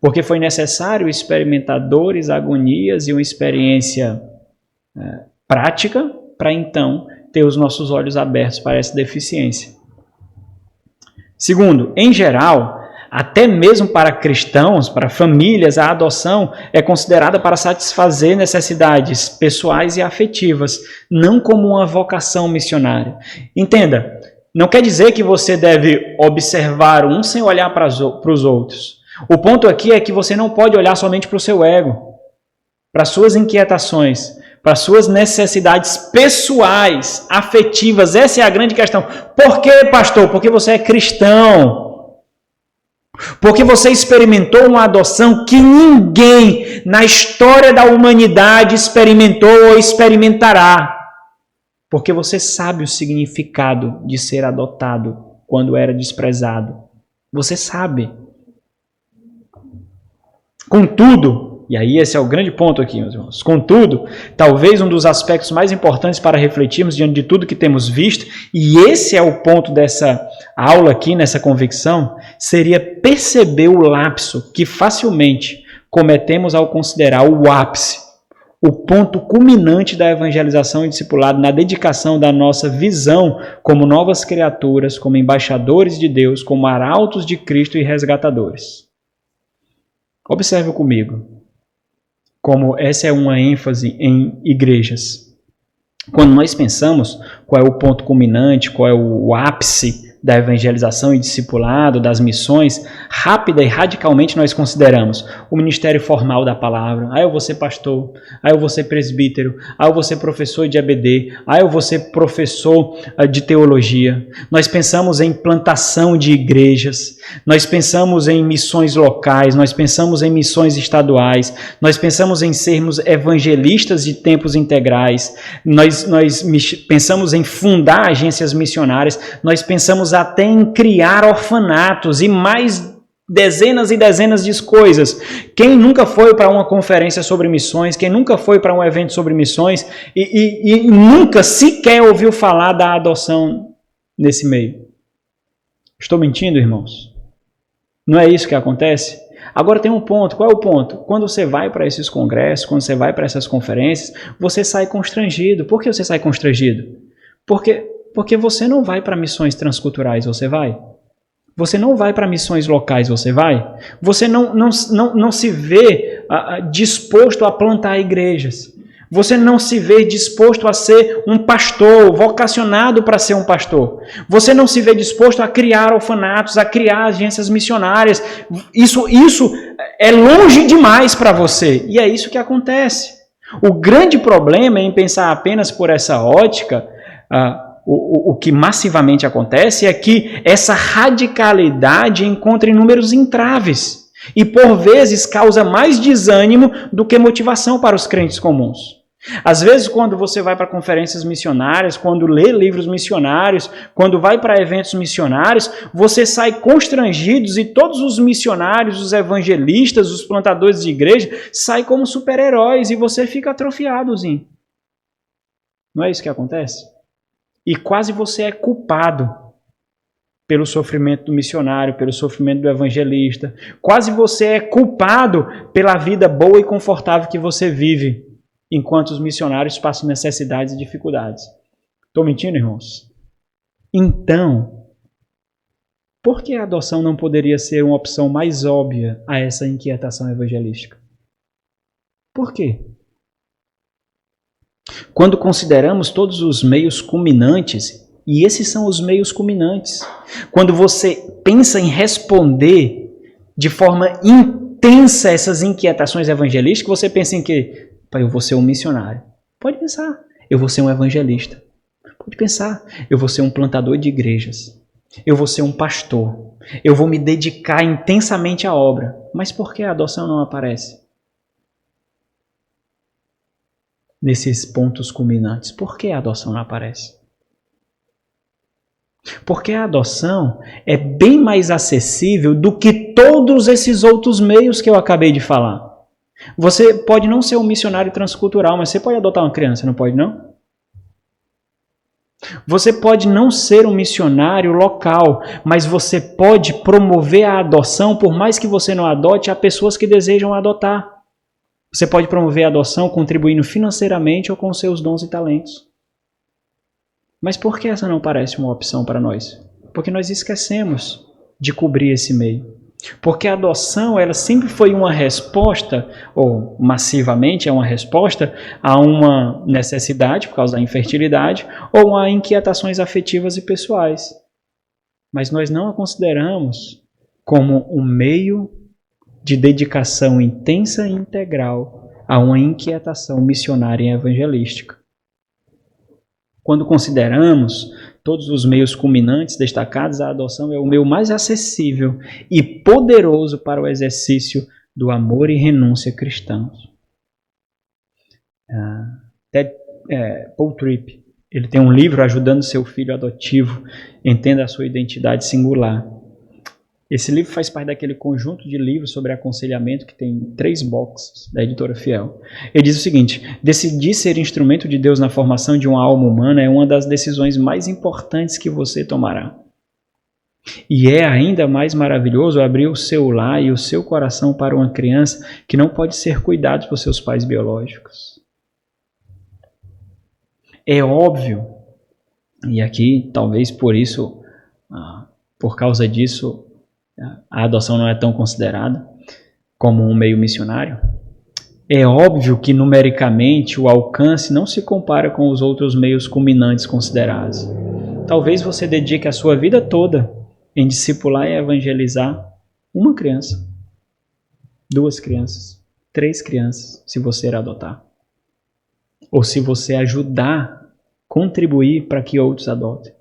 Porque foi necessário experimentar dores, agonias e uma experiência prática para então ter os nossos olhos abertos para essa deficiência. Segundo, em geral, Até mesmo para cristãos, para famílias, a adoção é considerada para satisfazer necessidades pessoais e afetivas, não como uma vocação missionária. Entenda, não quer dizer que você deve observar um sem olhar para os outros. O ponto aqui é que você não pode olhar somente para o seu ego, para suas inquietações, para suas necessidades pessoais, afetivas. Essa é a grande questão. Por quê, pastor? Porque você é cristão. Porque você experimentou uma adoção que ninguém na história da humanidade experimentou ou experimentará. Porque você sabe o significado de ser adotado quando era desprezado. Você sabe. Contudo, e aí esse é o grande ponto aqui, meus irmãos. Contudo, talvez um dos aspectos mais importantes para refletirmos diante de tudo que temos visto, e esse é o ponto dessa aula aqui, nessa convicção, seria perceber o lapso que facilmente cometemos ao considerar o ápice, o ponto culminante da evangelização e discipulado na dedicação da nossa visão como novas criaturas, como embaixadores de Deus, como arautos de Cristo e resgatadores. Observe comigo como essa é uma ênfase em igrejas. Quando nós pensamos qual é o ponto culminante, qual é o ápice da evangelização e discipulado, das missões, rápida e radicalmente nós consideramos o ministério formal da palavra. Eu vou ser pastor, eu vou ser presbítero, eu vou ser professor de EBD, eu vou ser professor de teologia. Nós pensamos em plantação de igrejas, nós pensamos em missões locais, nós pensamos em missões estaduais, nós pensamos em sermos evangelistas de tempos integrais, nós pensamos em fundar agências missionárias, nós pensamos até em criar orfanatos e mais dezenas e dezenas de coisas. Quem nunca foi para uma conferência sobre missões, quem nunca foi para um evento sobre missões e nunca sequer ouviu falar da adoção nesse meio? Estou mentindo, irmãos? Não é isso que acontece? Agora tem um ponto. Qual é o ponto? Quando você vai para esses congressos, quando você vai para essas conferências, você sai constrangido. Por que você sai constrangido? Porque você não vai para missões transculturais, você vai? Você não vai para missões locais, você vai? Você não se vê disposto a plantar igrejas. Você não se vê disposto a ser um pastor, vocacionado para ser um pastor. Você não se vê disposto a criar orfanatos, a criar agências missionárias. Isso é longe demais para você. E é isso que acontece. O grande problema em pensar apenas por essa ótica, o que massivamente acontece é que essa radicalidade encontra inúmeros entraves e, por vezes, causa mais desânimo do que motivação para os crentes comuns. Às vezes, quando você vai para conferências missionárias, quando lê livros missionários, quando vai para eventos missionários, você sai constrangido e todos os missionários, os evangelistas, os plantadores de igreja, saem como super-heróis e você fica atrofiadozinho. Não é isso que acontece? E quase você é culpado pelo sofrimento do missionário, pelo sofrimento do evangelista. Quase você é culpado pela vida boa e confortável que você vive, enquanto os missionários passam necessidades e dificuldades. Estou mentindo, irmãos? Então, por que a adoção não poderia ser uma opção mais óbvia a essa inquietação evangelística? Por quê? Quando consideramos todos os meios culminantes, e esses são os meios culminantes, quando você pensa em responder de forma intensa essas inquietações evangelísticas, você pensa em quê? Eu vou ser um missionário. Pode pensar. Eu vou ser um evangelista. Pode pensar. Eu vou ser um plantador de igrejas. Eu vou ser um pastor. Eu vou me dedicar intensamente à obra. Mas por que a adoção não aparece nesses pontos culminantes? Por que a adoção não aparece? Porque a adoção é bem mais acessível do que todos esses outros meios que eu acabei de falar. Você pode não ser um missionário transcultural, mas você pode adotar uma criança, não pode não? Você pode não ser um missionário local, mas você pode promover a adoção, por mais que você não adote, a pessoas que desejam adotar. Você pode promover a adoção contribuindo financeiramente ou com seus dons e talentos. Mas por que essa não parece uma opção para nós? Porque nós esquecemos de cobrir esse meio. Porque a adoção, ela sempre foi uma resposta, ou massivamente é uma resposta, a uma necessidade por causa da infertilidade, ou a inquietações afetivas e pessoais. Mas nós não a consideramos como um meio de dedicação intensa e integral a uma inquietação missionária e evangelística. Quando consideramos todos os meios culminantes destacados, a adoção é o meio mais acessível e poderoso para o exercício do amor e renúncia cristãos. Paul Tripp, ele tem um livro ajudando seu filho adotivo, entenda a sua identidade singular. Esse livro faz parte daquele conjunto de livros sobre aconselhamento que tem 3 boxes da editora Fiel. Ele diz o seguinte: decidir ser instrumento de Deus na formação de uma alma humana é uma das decisões mais importantes que você tomará. E é ainda mais maravilhoso abrir o seu lar e o seu coração para uma criança que não pode ser cuidada por seus pais biológicos. É óbvio, e aqui talvez por isso, por causa disso, a adoção não é tão considerada como um meio missionário. É óbvio que numericamente o alcance não se compara com os outros meios culminantes considerados. Talvez você dedique a sua vida toda em discipular e evangelizar uma criança, 2 crianças, 3 crianças, se você adotar. Ou se você ajudar, contribuir para que outros adotem.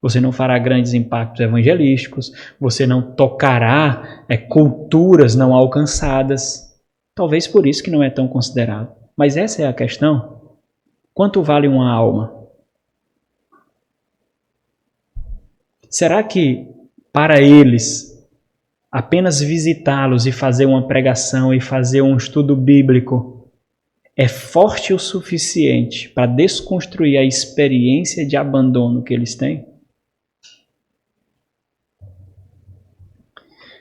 Você não fará grandes impactos evangelísticos, você não tocará culturas não alcançadas. Talvez por isso que não é tão considerado. Mas essa é a questão. Quanto vale uma alma? Será que para eles, apenas visitá-los e fazer uma pregação e fazer um estudo bíblico é forte o suficiente para desconstruir a experiência de abandono que eles têm?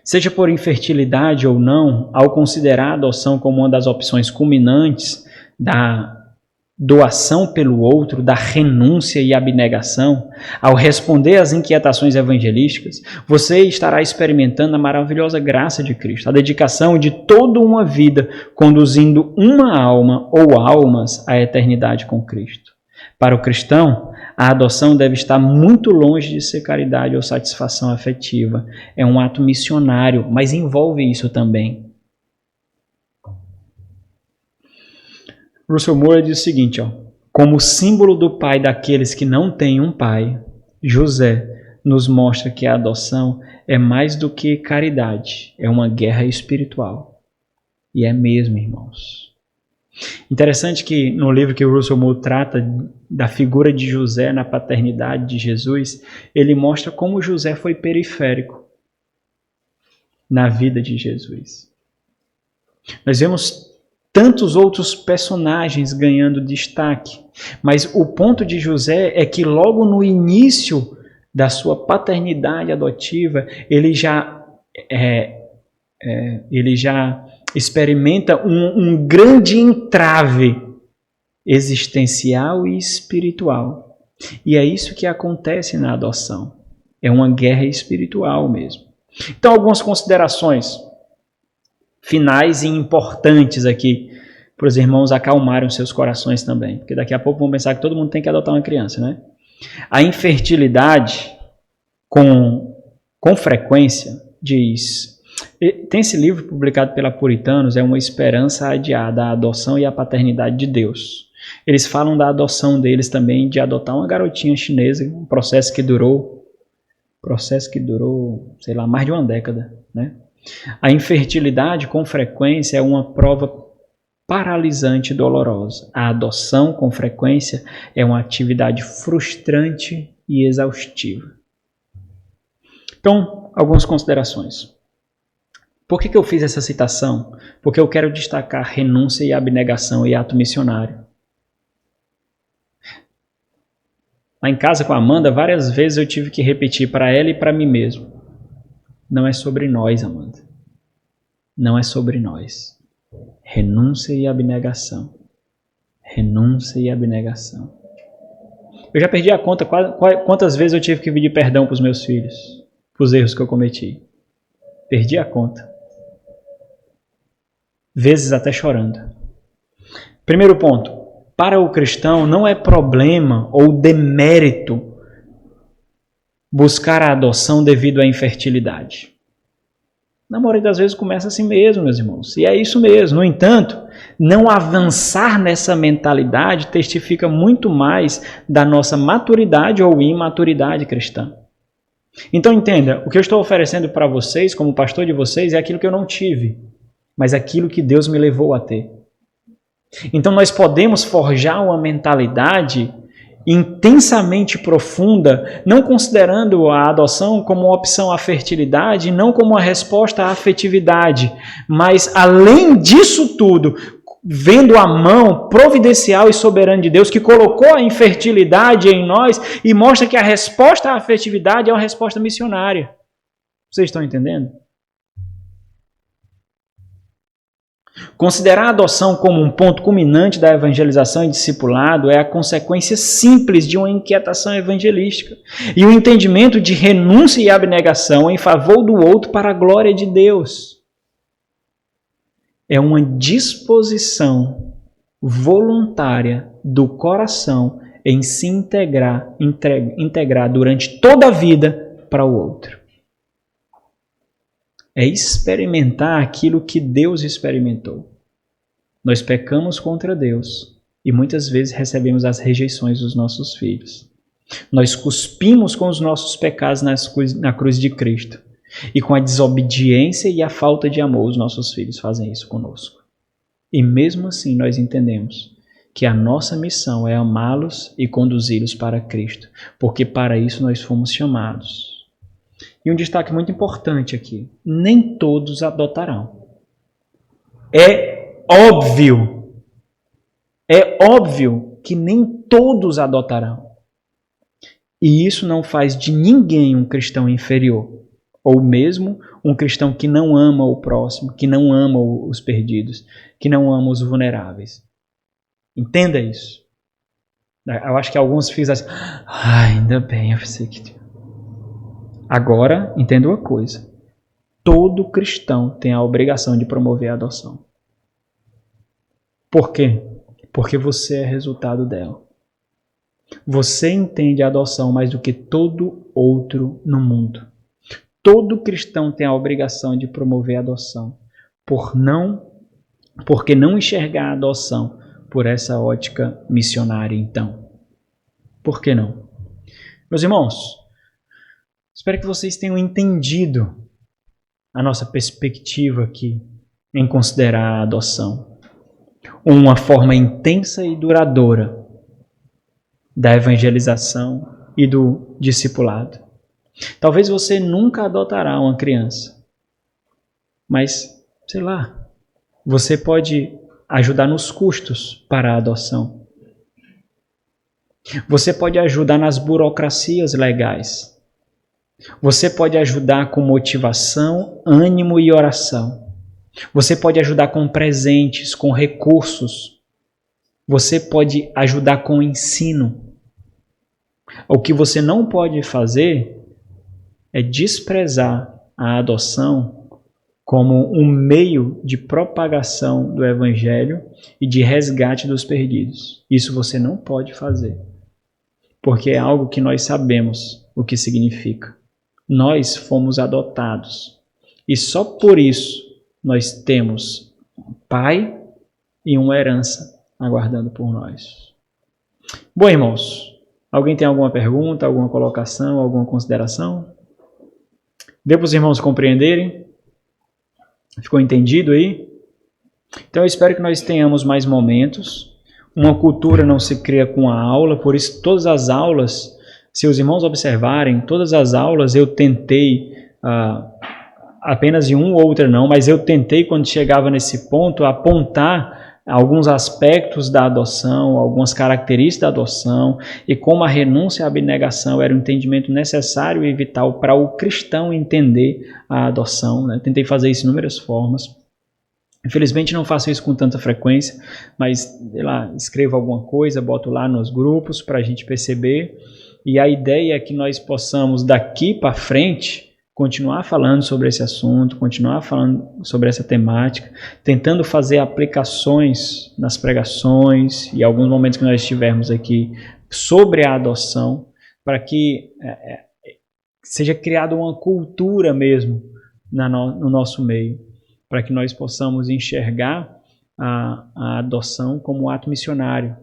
Seja por infertilidade ou não, ao considerar a adoção como uma das opções culminantes da doação pelo outro, da renúncia e abnegação, ao responder às inquietações evangelísticas, você estará experimentando a maravilhosa graça de Cristo, a dedicação de toda uma vida conduzindo uma alma ou almas à eternidade com Cristo. Para o cristão, a adoção deve estar muito longe de ser caridade ou satisfação afetiva. É um ato missionário, mas envolve isso também. Russell Moore diz o seguinte, como símbolo do pai daqueles que não têm um pai, José nos mostra que a adoção é mais do que caridade, é uma guerra espiritual. E é mesmo, irmãos. Interessante que no livro que o Russell Moore trata da figura de José na paternidade de Jesus, ele mostra como José foi periférico na vida de Jesus. Nós vemos tantos outros personagens ganhando destaque, mas o ponto de José é que logo no início da sua paternidade adotiva, ele já experimenta um grande entrave existencial e espiritual. E é isso que acontece na adoção. É uma guerra espiritual mesmo. Então, algumas considerações finais e importantes aqui para os irmãos acalmarem os seus corações também. Porque daqui a pouco vão pensar que todo mundo tem que adotar uma criança, né? A infertilidade, com frequência, diz... Tem esse livro publicado pela Puritanos, é Uma Esperança Adiada, a Adoção e a Paternidade de Deus. Eles falam da adoção deles também, de adotar uma garotinha chinesa, um processo que durou, sei lá, mais de uma década, né? A infertilidade, com frequência, é uma prova paralisante e dolorosa. A adoção, com frequência, é uma atividade frustrante e exaustiva. Então, algumas considerações. Por que eu fiz essa citação? Porque eu quero destacar renúncia e abnegação e ato missionário. Lá em casa com a Amanda, várias vezes eu tive que repetir para ela e para mim mesmo. Não é sobre nós, Amanda. Não é sobre nós. Renúncia e abnegação. Renúncia e abnegação. Eu já perdi a conta quantas vezes eu tive que pedir perdão para os meus filhos, para os erros que eu cometi. Perdi a conta. Vezes até chorando. Primeiro ponto. Para o cristão não é problema ou demérito buscar a adoção devido à infertilidade. Na maioria das vezes começa assim mesmo, meus irmãos. E é isso mesmo. No entanto, não avançar nessa mentalidade testifica muito mais da nossa maturidade ou imaturidade cristã. Então entenda, o que eu estou oferecendo para vocês, como pastor de vocês, é aquilo que eu não tive, mas aquilo que Deus me levou a ter. Então nós podemos forjar uma mentalidade intensamente profunda, não considerando a adoção como uma opção à fertilidade, não como uma resposta à afetividade, mas além disso tudo, vendo a mão providencial e soberana de Deus que colocou a infertilidade em nós e mostra que a resposta à afetividade é uma resposta missionária. Vocês estão entendendo? Considerar a adoção como um ponto culminante da evangelização e discipulado é a consequência simples de uma inquietação evangelística e o entendimento de renúncia e abnegação em favor do outro para a glória de Deus. É uma disposição voluntária do coração em se integrar durante toda a vida para o outro. É experimentar aquilo que Deus experimentou. Nós pecamos contra Deus e muitas vezes recebemos as rejeições dos nossos filhos. Nós cuspimos com os nossos pecados na cruz de Cristo. E com a desobediência e a falta de amor, os nossos filhos fazem isso conosco. E mesmo assim nós entendemos que a nossa missão é amá-los e conduzi-los para Cristo, porque para isso nós fomos chamados. E um destaque muito importante aqui, nem todos adotarão. É óbvio que nem todos adotarão. E isso não faz de ninguém um cristão inferior, ou mesmo um cristão que não ama o próximo, que não ama os perdidos, que não ama os vulneráveis. Entenda isso. Eu acho que alguns ficam assim, ainda bem, eu pensei que... Agora, entenda uma coisa. Todo cristão tem a obrigação de promover a adoção. Por quê? Porque você é resultado dela. Você entende a adoção mais do que todo outro no mundo. Todo cristão tem a obrigação de promover a adoção. Porque não enxergar a adoção por essa ótica missionária, então? Por que não? Meus irmãos, espero que vocês tenham entendido a nossa perspectiva aqui em considerar a adoção. Uma forma intensa e duradoura da evangelização e do discipulado. Talvez você nunca adotará uma criança, mas, sei lá, você pode ajudar nos custos para a adoção. Você pode ajudar nas burocracias legais. Você pode ajudar com motivação, ânimo e oração. Você pode ajudar com presentes, com recursos. Você pode ajudar com ensino. O que você não pode fazer é desprezar a adoção como um meio de propagação do Evangelho e de resgate dos perdidos. Isso você não pode fazer, porque é algo que nós sabemos o que significa. Nós fomos adotados e só por isso nós temos um pai e uma herança aguardando por nós. Bom, irmãos, alguém tem alguma pergunta, alguma colocação, alguma consideração? Deu para os irmãos compreenderem? Ficou entendido aí? Então eu espero que nós tenhamos mais momentos. Uma cultura não se cria com a aula, por isso todas as aulas, se os irmãos observarem, todas as aulas eu tentei, apenas em uma ou outra não, mas eu tentei quando chegava nesse ponto apontar alguns aspectos da adoção, algumas características da adoção e como a renúncia e a abnegação era um entendimento necessário e vital para o cristão entender a adoção, né? Tentei fazer isso de inúmeras formas. Infelizmente não faço isso com tanta frequência, mas sei lá, escrevo alguma coisa, boto lá nos grupos para a gente perceber. E a ideia é que nós possamos daqui para frente continuar falando sobre esse assunto, continuar falando sobre essa temática, tentando fazer aplicações nas pregações e alguns momentos que nós estivermos aqui sobre a adoção, para que seja criada uma cultura mesmo no nosso meio, para que nós possamos enxergar a adoção como um ato missionário,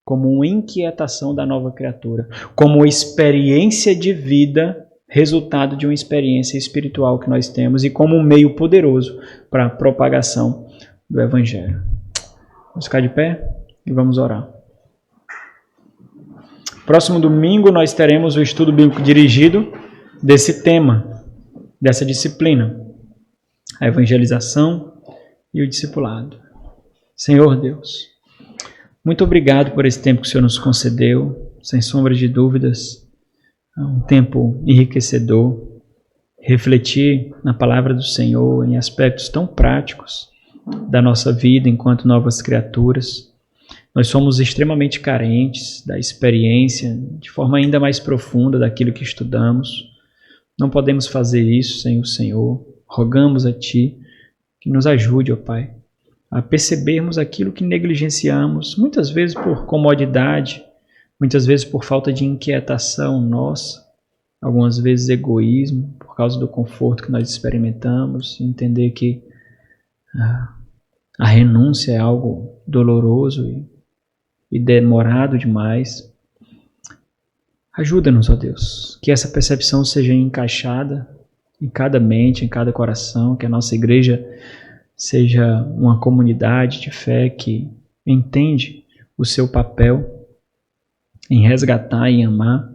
como uma inquietação da nova criatura, como experiência de vida, resultado de uma experiência espiritual que nós temos e como um meio poderoso para a propagação do Evangelho. Vamos ficar de pé e vamos orar. Próximo domingo nós teremos o estudo bíblico dirigido desse tema, dessa disciplina, a evangelização e o discipulado. Senhor Deus, muito obrigado por esse tempo que o Senhor nos concedeu, sem sombra de dúvidas, um tempo enriquecedor, refletir na palavra do Senhor em aspectos tão práticos da nossa vida enquanto novas criaturas. Nós somos extremamente carentes da experiência, de forma ainda mais profunda daquilo que estudamos. Não podemos fazer isso sem o Senhor. Rogamos a Ti que nos ajude, ó Pai, a percebermos aquilo que negligenciamos, muitas vezes por comodidade, muitas vezes por falta de inquietação nossa, algumas vezes egoísmo, por causa do conforto que nós experimentamos, entender que a renúncia é algo doloroso e demorado demais. Ajuda-nos, ó Deus, que essa percepção seja encaixada em cada mente, em cada coração, que a nossa igreja seja uma comunidade de fé que entende o seu papel em resgatar e amar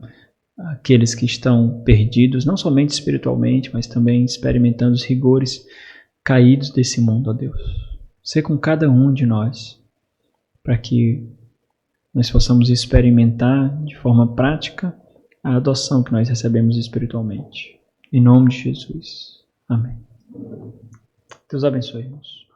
aqueles que estão perdidos, não somente espiritualmente, mas também experimentando os rigores caídos desse mundo, ó Deus. Sê com cada um de nós, para que nós possamos experimentar de forma prática a adoção que nós recebemos espiritualmente. Em nome de Jesus. Amém. Deus abençoe, irmãos.